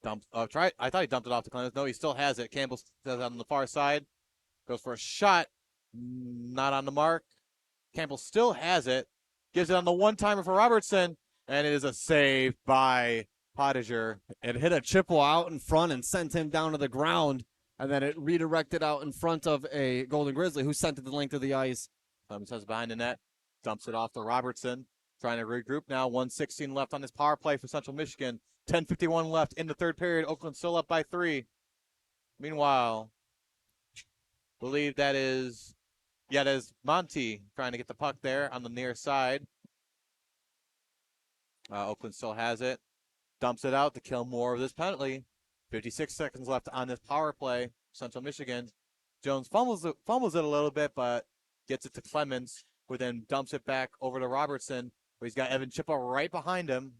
I thought he dumped it off to Clemens. No, he still has it. Campbell does it on the far side. Goes for a shot. Not on the mark. Campbell still has it. Gives it on the one-timer for Robertson. And it is a save by Pottinger. It hit a Chippewa out in front and sent him down to the ground. And then it redirected out in front of a Golden Grizzly who sent it the length of the ice. Clemens has behind the net. Dumps it off to Robertson. Trying to regroup now. 1:16 left on his power play for Central Michigan. 10:51 left in the third period. Oakland still up by 3. Meanwhile, believe that is Monty trying to get the puck there on the near side. Oakland still has it. Dumps it out to kill more of this penalty. 56 seconds left on this power play. Central Michigan. Jones fumbles it a little bit, but gets it to Clemens, who then dumps it back over to Robertson, where he's got Evan Chippa right behind him.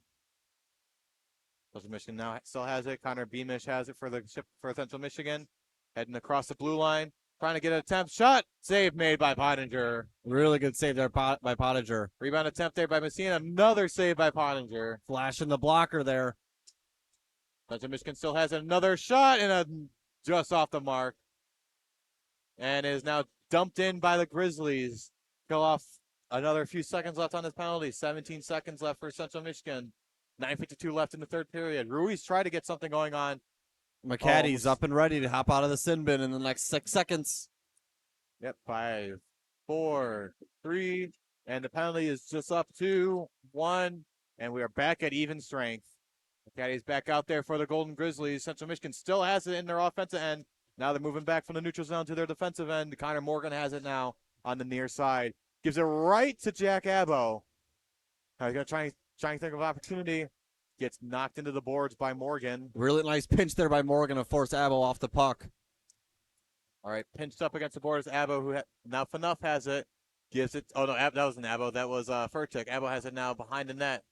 Central Michigan now still has it. Connor Beamish has it for Central Michigan. Heading across the blue line. Trying to get an attempt. Shot. Save made by Pottinger. Really good save there by Pottinger. Rebound attempt there by Messina. Another save by Pottinger. Flashing the blocker there. Central Michigan still has another shot and just off the mark. And is now dumped in by the Grizzlies. Go off another few seconds left on this penalty. 17 seconds left for Central Michigan. 9:52 left in the third period. Ruiz tried to get something going on. McCaddy's up and ready to hop out of the sin bin in the next 6 seconds. Yep, 5, 4, 3, and the penalty is just up 2-1, and we are back at even strength. McCaddy's back out there for the Golden Grizzlies. Central Michigan still has it in their offensive end. Now they're moving back from the neutral zone to their defensive end. Connor Morgan has it now on the near side. Gives it right to Jack Abbo. He's going to try and think of opportunity. Gets knocked into the boards by Morgan. Really nice pinch there by Morgan to force Abbo off the puck. All right, pinched up against the boards. Abbo, who now Fanuff has it. Gives it. Oh, no, that wasn't Abbo. That was Furtick. Abbo has it now behind the net.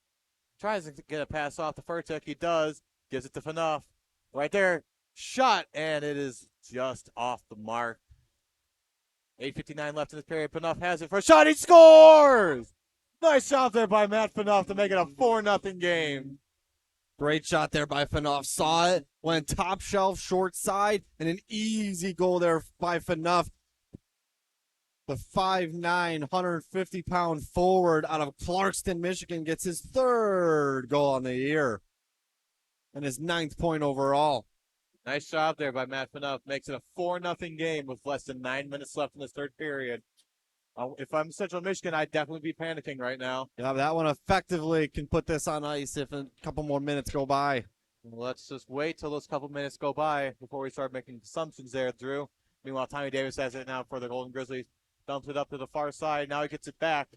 Tries to get a pass off to Furtick. He does. Gives it to Fanuff. Right there. Shot, and it is just off the mark. 8:59 left in this period. Fanuff has it for a shot. He scores! Nice shot there by Matt Fanuff to make it a 4-0 game. Great shot there by Fanuff. Saw it, went top shelf, short side, and an easy goal there by Fanuff. The 5'9", 150-pound forward out of Clarkston, Michigan, gets his 3rd goal on the year and his 9th point overall. Nice job there by Matt Fanuff. Makes it a 4-0 game with less than 9 minutes left in this third period. If I'm Central Michigan, I'd definitely be panicking right now. Yeah, that one effectively can put this on ice if a couple more minutes go by. Let's just wait till those couple minutes go by before we start making assumptions there, Drew. Meanwhile, Tommy Davis has it now for the Golden Grizzlies. Dumps it up to the far side. Now he gets it back.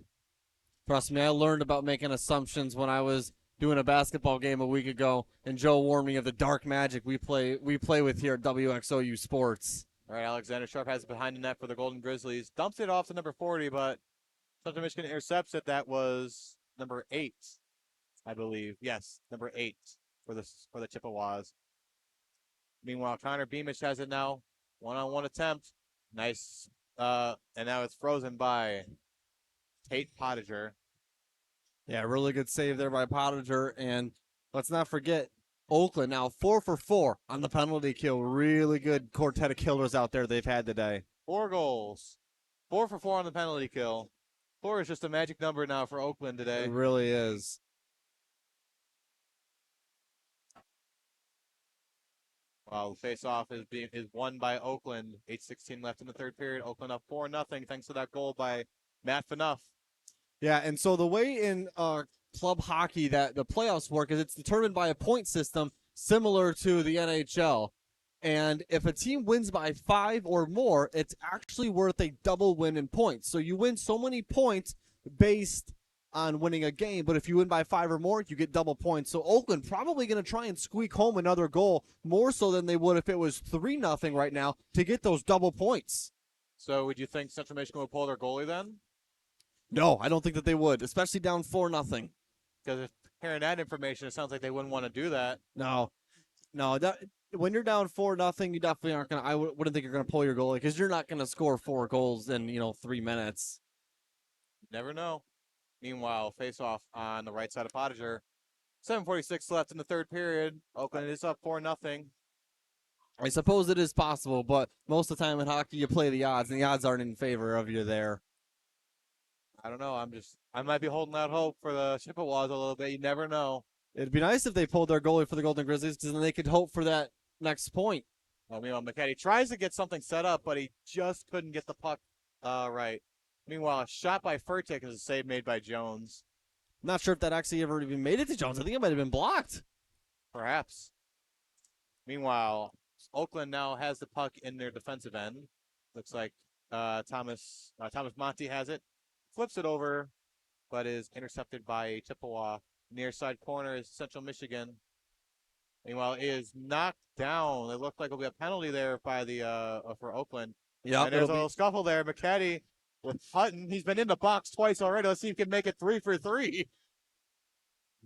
Trust me, I learned about making assumptions when I was doing a basketball game a week ago, and Joe warned me of the dark magic we play with here at WXOU Sports. All right, Alexander Sharp has it behind the net for the Golden Grizzlies. Dumps it off to number 40, but Central Michigan intercepts it. That was number 8, I believe. Yes, number 8 for the Chippewas. Meanwhile, Connor Beamish has it now. One-on-one attempt. Nice. And now it's frozen by Tate Pottinger. Yeah, really good save there by Pottinger. And let's not forget, Oakland now 4 for 4 on the penalty kill. Really good quartet of killers out there they've had today. 4 goals. 4 for 4 on the penalty kill. 4 is just a magic number now for Oakland today. It really is. Well, the face-off is won by Oakland. 8:16 left in the third period. Oakland up 4-0 thanks to that goal by Matt Fanuff. Yeah, and so the way in club hockey that the playoffs work is it's determined by a point system similar to the NHL. And if a team wins by 5 or more, it's actually worth a double win in points. So you win so many points based on winning a game, but if you win by 5 or more, you get double points. So Oakland probably going to try and squeak home another goal, more so than they would if it was 3-0 right now, to get those double points. So would you think Central Michigan would pull their goalie then? No, I don't think that they would, especially down 4-0. Because if hearing that information, it sounds like they wouldn't want to do that. No, when you're down 4-0, you definitely aren't going to, wouldn't think you're going to pull your goalie, because you're not going to score 4 goals in, 3 minutes. Never know. Meanwhile, face-off on the right side of Pottinger. 7:46 left in the third period. Oakland is up 4-0. I suppose it is possible, but most of the time in hockey, you play the odds, and the odds aren't in favor of you there. I don't know. I might be holding out hope for the Chippewas a little bit. You never know. It'd be nice if they pulled their goalie for the Golden Grizzlies, because then they could hope for that next point. Well, meanwhile, McKetty tries to get something set up, but he just couldn't get the puck right. Meanwhile, a shot by Furtick is a save made by Jones. I'm not sure if that actually ever even made it to Jones. I think it might have been blocked. Perhaps. Meanwhile, Oakland now has the puck in their defensive end. Looks like Thomas Monty has it. Flips it over, but is intercepted by Chippewa. Near side corner is Central Michigan. Meanwhile, it is knocked down. It looked like it'll be a penalty there by for Oakland. Yeah, And there's a little scuffle there. McKetty with Hutton. He's been in the box twice already. Let's see if he can make it 3 for 3.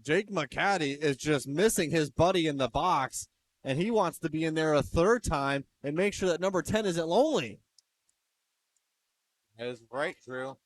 Jake McCaddy is just missing his buddy in the box, and he wants to be in there a third time and make sure that number 10 isn't lonely. That is right, Drew.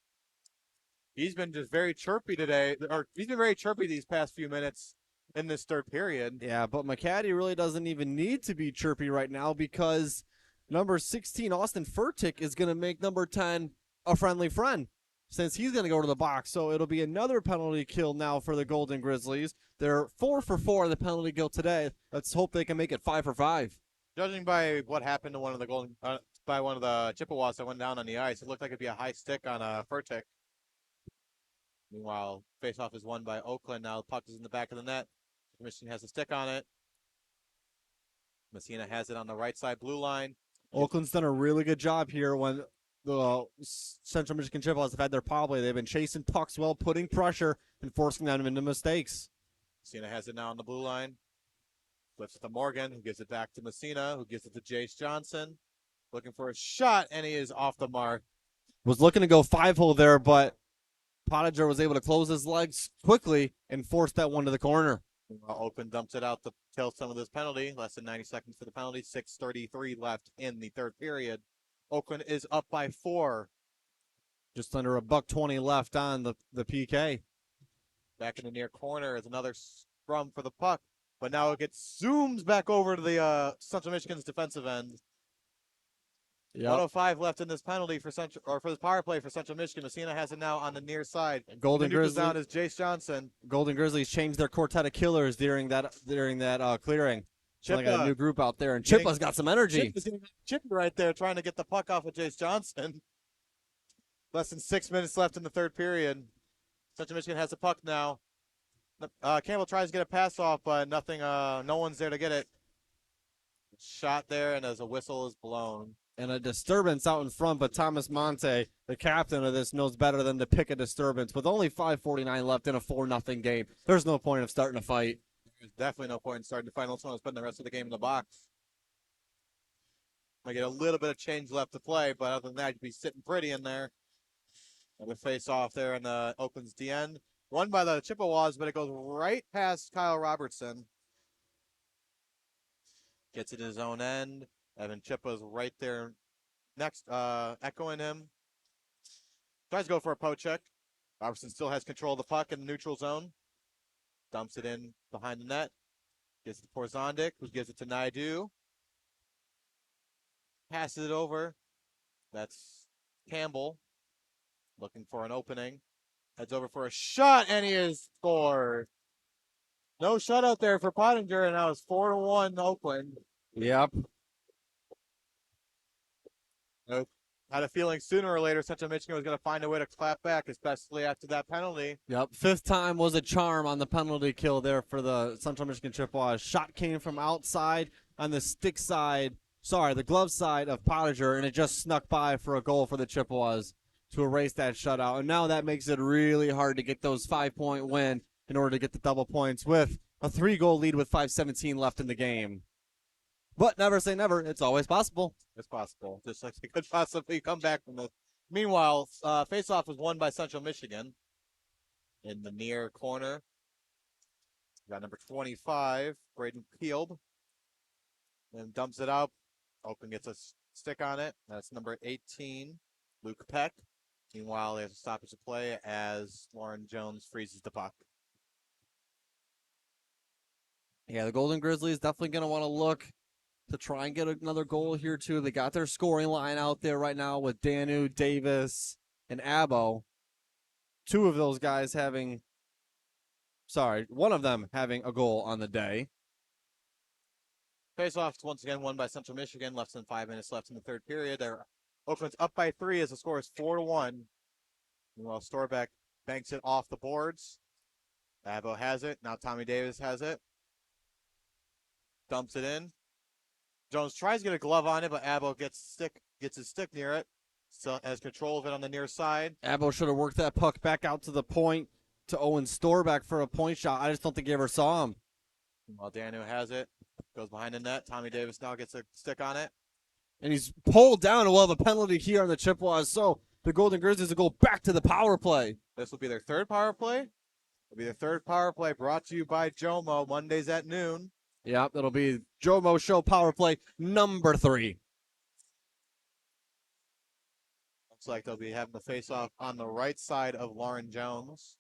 He's been just very chirpy today, or he's been very chirpy these past few minutes in this third period. Yeah, but McCaddy really doesn't even need to be chirpy right now, because number 16, Austin Furtick, is going to make number 10 a friendly friend, since he's going to go to the box. So it'll be another penalty kill now for the Golden Grizzlies. They're 4 for 4 in the penalty kill today. Let's hope they can make it 5 for 5. Judging by what happened to one of the Chippewas that went down on the ice, it looked like it'd be a high stick on Furtick. Meanwhile, faceoff is won by Oakland. Now the puck is in the back of the net. Michigan has a stick on it. Messina has it on the right side blue line. Oakland's done a really good job here when the Central Michigan Chippewas have had their power play. They've been chasing pucks well, putting pressure, and forcing them into mistakes. Messina has it now on the blue line. Flips it to Morgan, who gives it back to Messina, who gives it to Jace Johnson. Looking for a shot, and he is off the mark. Was looking to go 5-hole there, but Pottinger was able to close his legs quickly and force that one to the corner. Oakland dumps it out to kill some of this penalty. Less than 90 seconds for the penalty. 6:33 left in the third period. Oakland is up by 4. Just under $1:20 left on the PK. Back in the near corner is another scrum for the puck, but now it gets zoomed back over to the Central Michigan's defensive end. Yep. 105 left in this penalty for this power play for Central Michigan. Messina has it now on the near side. Golden Grizzlies Grizzlies down is Jace Johnson. Golden Grizzlies changed their quartet of killers during that clearing. So they got a new group out there, and Chippa's got some energy. Chippa right there trying to get the puck off of Jace Johnson. Less than 6 minutes left in the third period. Central Michigan has the puck now. Campbell tries to get a pass off, but nothing. No one's there to get it. Shot there, and as a whistle is blown. And a disturbance out in front, but Thomas Monte, the captain of this, knows better than to pick a disturbance. With only 5:49 left in a 4-0 game, there's no point of starting a fight. There's definitely no point in starting the fight unless someone's putting the rest of the game in the box. Might get a little bit of change left to play, but other than that, you'd be sitting pretty in there. And the face off there in the Oakland's D end. Won by the Chippewas, but it goes right past Kyle Robertson. Gets it in his own end. Evan Chippa's right there next, echoing him. Tries to go for a poke check. Robertson still has control of the puck in the neutral zone. Dumps it in behind the net. Gives it to Porzondik, who gives it to Naidu. Passes it over. That's Campbell. Looking for an opening. Heads over for a shot, and he is scored. No shutout there for Pottinger, and now it's 4-1 Oakland. Yep. Had a feeling sooner or later Central Michigan was going to find a way to clap back, especially after that penalty. Yep. 5th time was a charm on the penalty kill there for the Central Michigan Chippewas. Shot came from outside on the stick side, the glove side of Pottinger, and it just snuck by for a goal for the Chippewas. to erase that shutout. And now that makes it really hard to get those 5-point win in order to get the double points with a 3-goal lead with 5:17 left in the game. But never say never. It's always possible. It's possible. Just like they could possibly come back from this. Meanwhile, faceoff was won by Central Michigan in the near corner. Got number 25, Braden Peeled, and dumps it out. Oakland gets a stick on it. That's number 18, Luke Peck. Meanwhile, there's a stoppage of play as Lauren Jones freezes the puck. Yeah, the Golden Grizzlies definitely going to want to look to try and get another goal here, too. They got their scoring line out there right now with Danu, Davis, and Abo. Two of those guys one of them having a goal on the day. Faceoff once again won by Central Michigan. Less than 5 minutes left in the third period. Oakland's up by 3 as the score is 4-1. Meanwhile, Storbeck banks it off the boards. Abo has it. Now Tommy Davis has it. Dumps it in. Jones tries to get a glove on it, but Abo gets his stick near it. Still has control of it on the near side. Abo should have worked that puck back out to the point to Owen Storbeck for a point shot. I just don't think he ever saw him. While Danu has it, goes behind the net. Tommy Davis now gets a stick on it. And he's pulled down. We'll have a penalty here on the Chippewas. So the Golden Grizzlies will go back to the power play. This will be their third power play. It'll be their third power play brought to you by Jomo, Mondays at noon. Yep, it'll be Jomo Show power play number 3. Looks like they'll be having the face-off on the right side of Lauren Jones.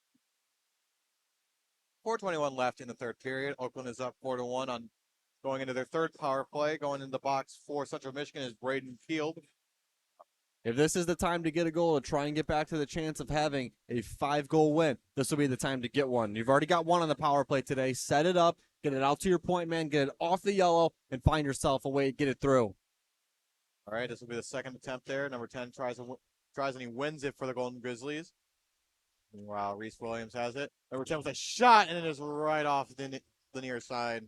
4:21 left in the third period. Oakland is up 4-1 on going into their third power play. Going into the box for Central Michigan is Braden Field. If this is the time to get a goal to try and get back to the chance of having a 5-goal win, this will be the time to get one. You've already got one on the power play today. Set it up, get it out to your point man, get it off the yellow, and find yourself a way to get it through. All right, this will be the second attempt there. Number 10 tries and he wins it for the Golden Grizzlies. Meanwhile, Reese Williams has it. Number 10 with a shot, and it is right off the near side.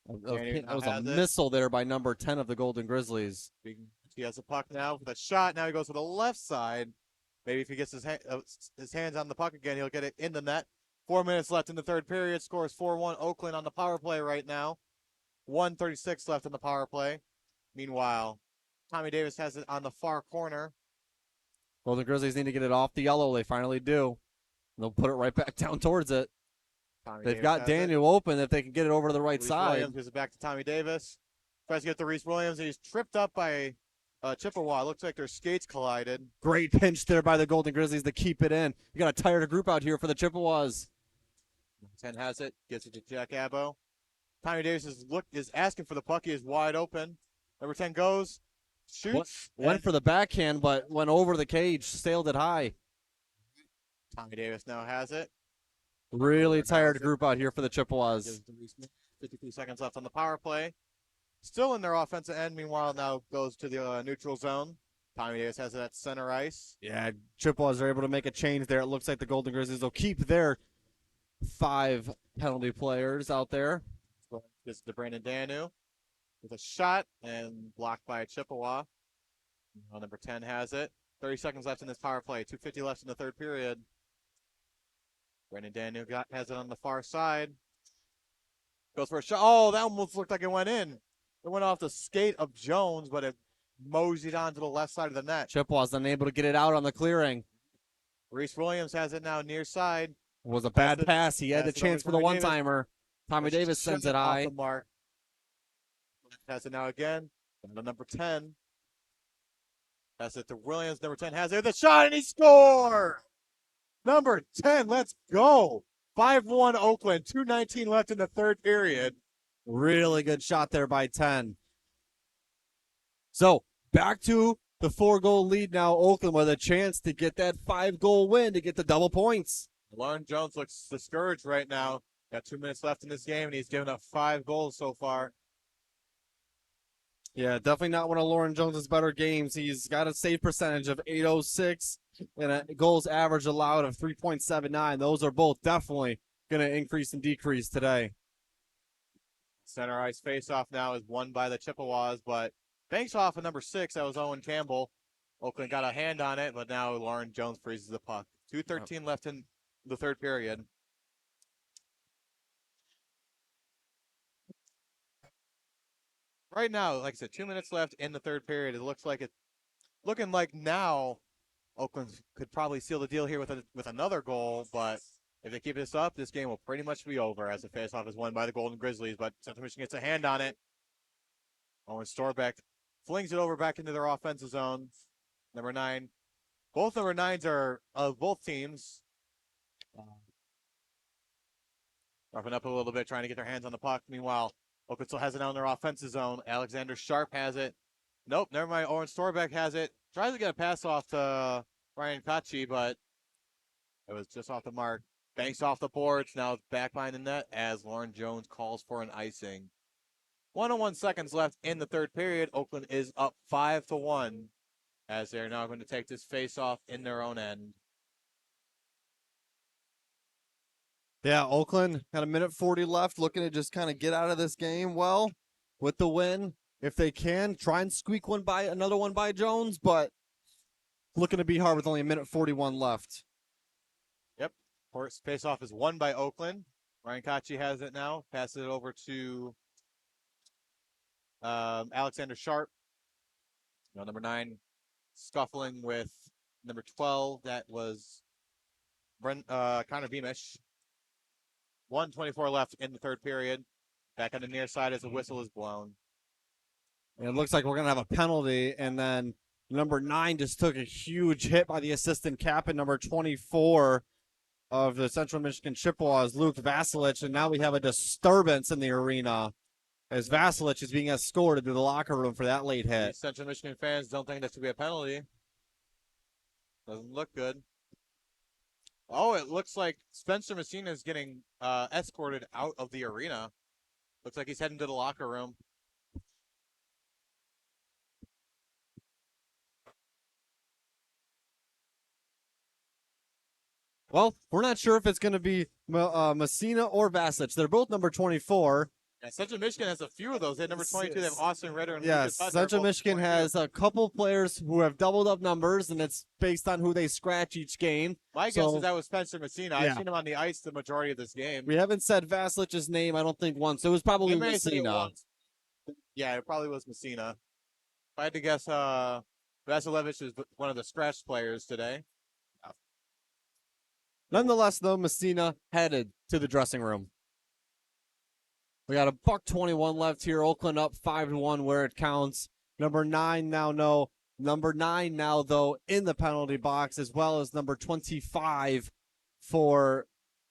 That was a missile there by number 10 of the Golden Grizzlies. He has a puck now with a shot. Now he goes to the left side. Maybe if he gets his hands on the puck again, he'll get it in the net. 4 minutes left in the third period. Scores 4-1. Oakland on the power play right now. 1:36 left in the power play. Meanwhile, Tommy Davis has it on the far corner. Golden Grizzlies need to get it off the yellow. They finally do. They'll put it right back down towards it. They've got Daniel open if they can get it over to the right side. Williams gives it back to Tommy Davis. Tries to get to Reese Williams. He's tripped up by Chippewa. Looks like their skates collided. Great pinch there by the Golden Grizzlies to keep it in. You got a tired group out here for the Chippewas. 10 has it. Gets it to Jack Abo. Tommy Davis is asking for the puck. He is wide open. Number 10 goes. Shoots. Went for the backhand, but went over the cage. Sailed it high. Tommy Davis now has it. Really tired group out here for the Chippewas. 53 seconds left on the power play. Still in their offensive end. Meanwhile, now goes to the neutral zone. Tommy Davis has it at center ice. Yeah, Chippewas are able to make a change there. It looks like the Golden Grizzlies will keep their 5 penalty players out there. This is to Brandon Danu with a shot and blocked by a Chippewa. Number 10 has it. 30 seconds left in this power play. 2:50 left in the third period. Brandon Danu has it on the far side. Goes for a shot. Oh, that almost looked like it went in. It went off the skate of Jones, but it moseyed onto the left side of the net. Chippewas unable to get it out on the clearing. Reese Williams has it now near side. It was a bad pass. He had the chance for the one-timer. Tommy Davis sends it high. Off the mark. Has it now again. Down to number 10. Has it to Williams. Number 10 has it. The shot, and he scores! Number 10, let's go. 5-1 Oakland. 2:19 left in the third period. Really good shot there by 10. So back to the 4-goal lead now. Oakland with a chance to get that 5-goal win to get the double points. Lauren Jones looks discouraged right now. Got 2 minutes left in this game, and he's given up 5 goals so far. Yeah, definitely not one of Lauren Jones's better games. He's got a save percentage of .806 and a goals average allowed of 3.79. Those are both definitely going to increase and decrease today. Center ice faceoff now is won by the Chippewas, but banks off of number 6. That was Owen Campbell. Oakland got a hand on it, but now Lauren Jones freezes the puck. 2:13 left in the third period. Right now, like I said, 2 minutes left in the third period. It looks like looking like now Oakland could probably seal the deal here with another goal, but if they keep this up, this game will pretty much be over as the faceoff is won by the Golden Grizzlies, but Central Michigan gets a hand on it. Owen Storbeck flings it over back into their offensive zone. Number 9. Both number 9s are of both teams. Roughing up a little bit, trying to get their hands on the puck. Meanwhile, Oakland still has it out in their offensive zone. Alexander Sharp has it. Nope, never mind. Owen Storbeck has it. Tries to get a pass off to Ryan Kachi, but it was just off the mark. Banks off the boards. Now it's back behind the net as Lauren Jones calls for an icing. 101 seconds left in the third period. Oakland is up 5-1 as they're now going to take this face-off in their own end. Yeah, Oakland had a minute 40 left, looking to just kind of get out of this game well with the win. If they can, try and squeak another one by Jones, but looking to be hard with only a minute 41 left. Yep. Face-off is won by Oakland. Ryan Kachi has it now. Passes it over to Alexander Sharp. Now, number 9 scuffling with number 12. That was Connor Beamish. 1:24 left in the third period. Back on the near side as the whistle is blown. And it looks like we're going to have a penalty, and then number 9 just took a huge hit by the assistant captain, number 24 of the Central Michigan Chippewas, Luke Vasilich, and now we have a disturbance in the arena as Vasilich is being escorted to the locker room for that late hit. Central Michigan fans don't think that should be a penalty. Doesn't look good. Oh, it looks like Spencer Messina is getting escorted out of the arena. Looks like he's heading to the locker room. Well, we're not sure if it's going to be Messina or Vasilich. They're both number 24. Yeah, Central Michigan has a few of those. They have number 22. They have Austin Ritter and Yes, Lucas Hutter, Central both Michigan 22. has a couple players who have doubled up numbers, and it's based on who they scratch each game. My guess is that was Spencer Messina. Yeah. I've seen him on the ice the majority of this game. We haven't said Vasilich's name, I don't think, once. It was probably They may say it Messina. once. Yeah, it probably was Messina. If I had to guess, Vasilevich is one of the scratch players today. Nonetheless, though, Messina headed to the dressing room. We got a $1:21 left here. Oakland up 5-1 where it counts. Number 9 now though in the penalty box, as well as number 25 for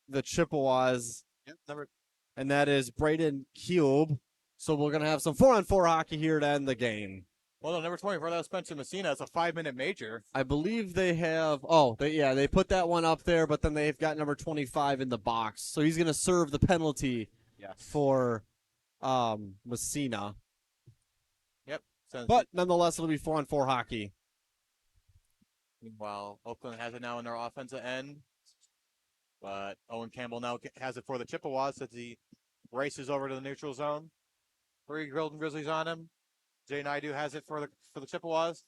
the Chippewas, Yep, and that is Braden Cube. So we're gonna have some 4-on-4 hockey here to end the game. well, no, number 24, that was Spencer Messina. It's a 5-minute major. I believe they have. They put that one up there, but then they've got number 25 in the box, so he's gonna serve the penalty. Yes. For Messina. Yep. But nonetheless, it'll be 4-on-4 hockey. Meanwhile, Oakland has it now in their offensive end. But Owen Campbell now has it for the Chippewas as he races over to the neutral zone. 3 Golden Grizzlies on him. Jay Naidu has it for the Chippewas.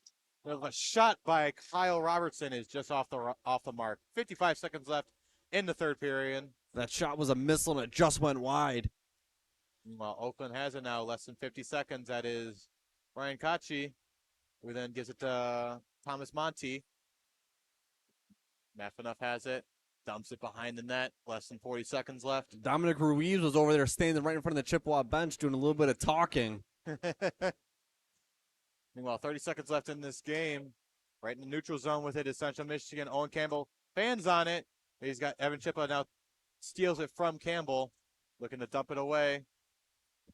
A shot by Kyle Robertson is just off the mark. 55 seconds left in the third period. That shot was a missile and it just went wide. Meanwhile, Oakland has it now, less than 50 seconds. That is Ryan Kachi, who then gives it to Thomas Monty. Mafinoff has it, dumps it behind the net, less than 40 seconds left. Dominic Ruiz was over there standing right in front of the Chippewa bench doing a little bit of talking. Meanwhile, 30 seconds left in this game. Right in the neutral zone with it is Central Michigan. Owen Campbell fans on it. He's got Evan Chippa now steals it from Campbell, looking to dump it away.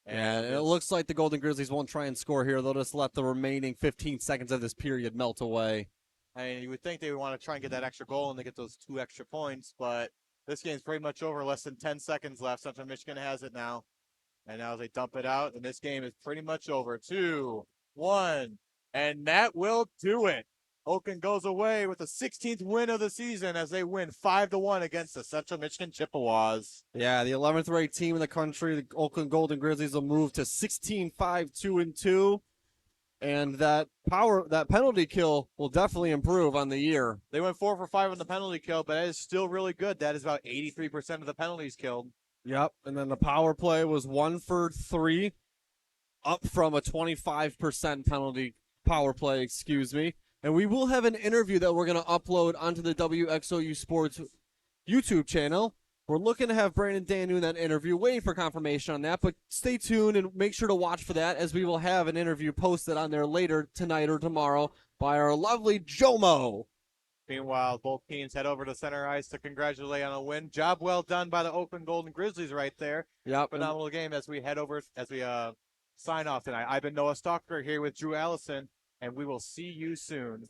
And it looks like the Golden Grizzlies won't try and score here. They'll just let the remaining 15 seconds of this period melt away. I mean, you would think they would want to try and get that extra goal and they get those 2 extra points, but this game's pretty much over. Less than 10 seconds left. Central Michigan has it now. And now they dump it out, and this game is pretty much over. 2-1. And that will do it. Oakland goes away with the 16th win of the season as they win 5-1 against the Central Michigan Chippewas. Yeah, the 11th ranked team in the country, the Oakland Golden Grizzlies, will move to 16-5-2-2. and that penalty kill will definitely improve on the year. They went 4 for 5 on the penalty kill, but that is still really good. That is about 83% of the penalties killed. Yep, and then the power play was 1 for 3, up from a 25% penalty power play, excuse me. And we will have an interview that we're going to upload onto the WXOU Sports YouTube channel. We're looking to have Brandon Dan doing that interview, waiting for confirmation on that, but stay tuned and make sure to watch for that, as we will have an interview posted on there later tonight or tomorrow by our lovely Jomo. Meanwhile, both teams head over to center ice to congratulate on a win. Job well done by the Oakland Golden Grizzlies right there. Yep. Phenomenal game as we head over, as we sign off tonight. I've been Noah Stalker here with Drew Allison, and we will see you soon.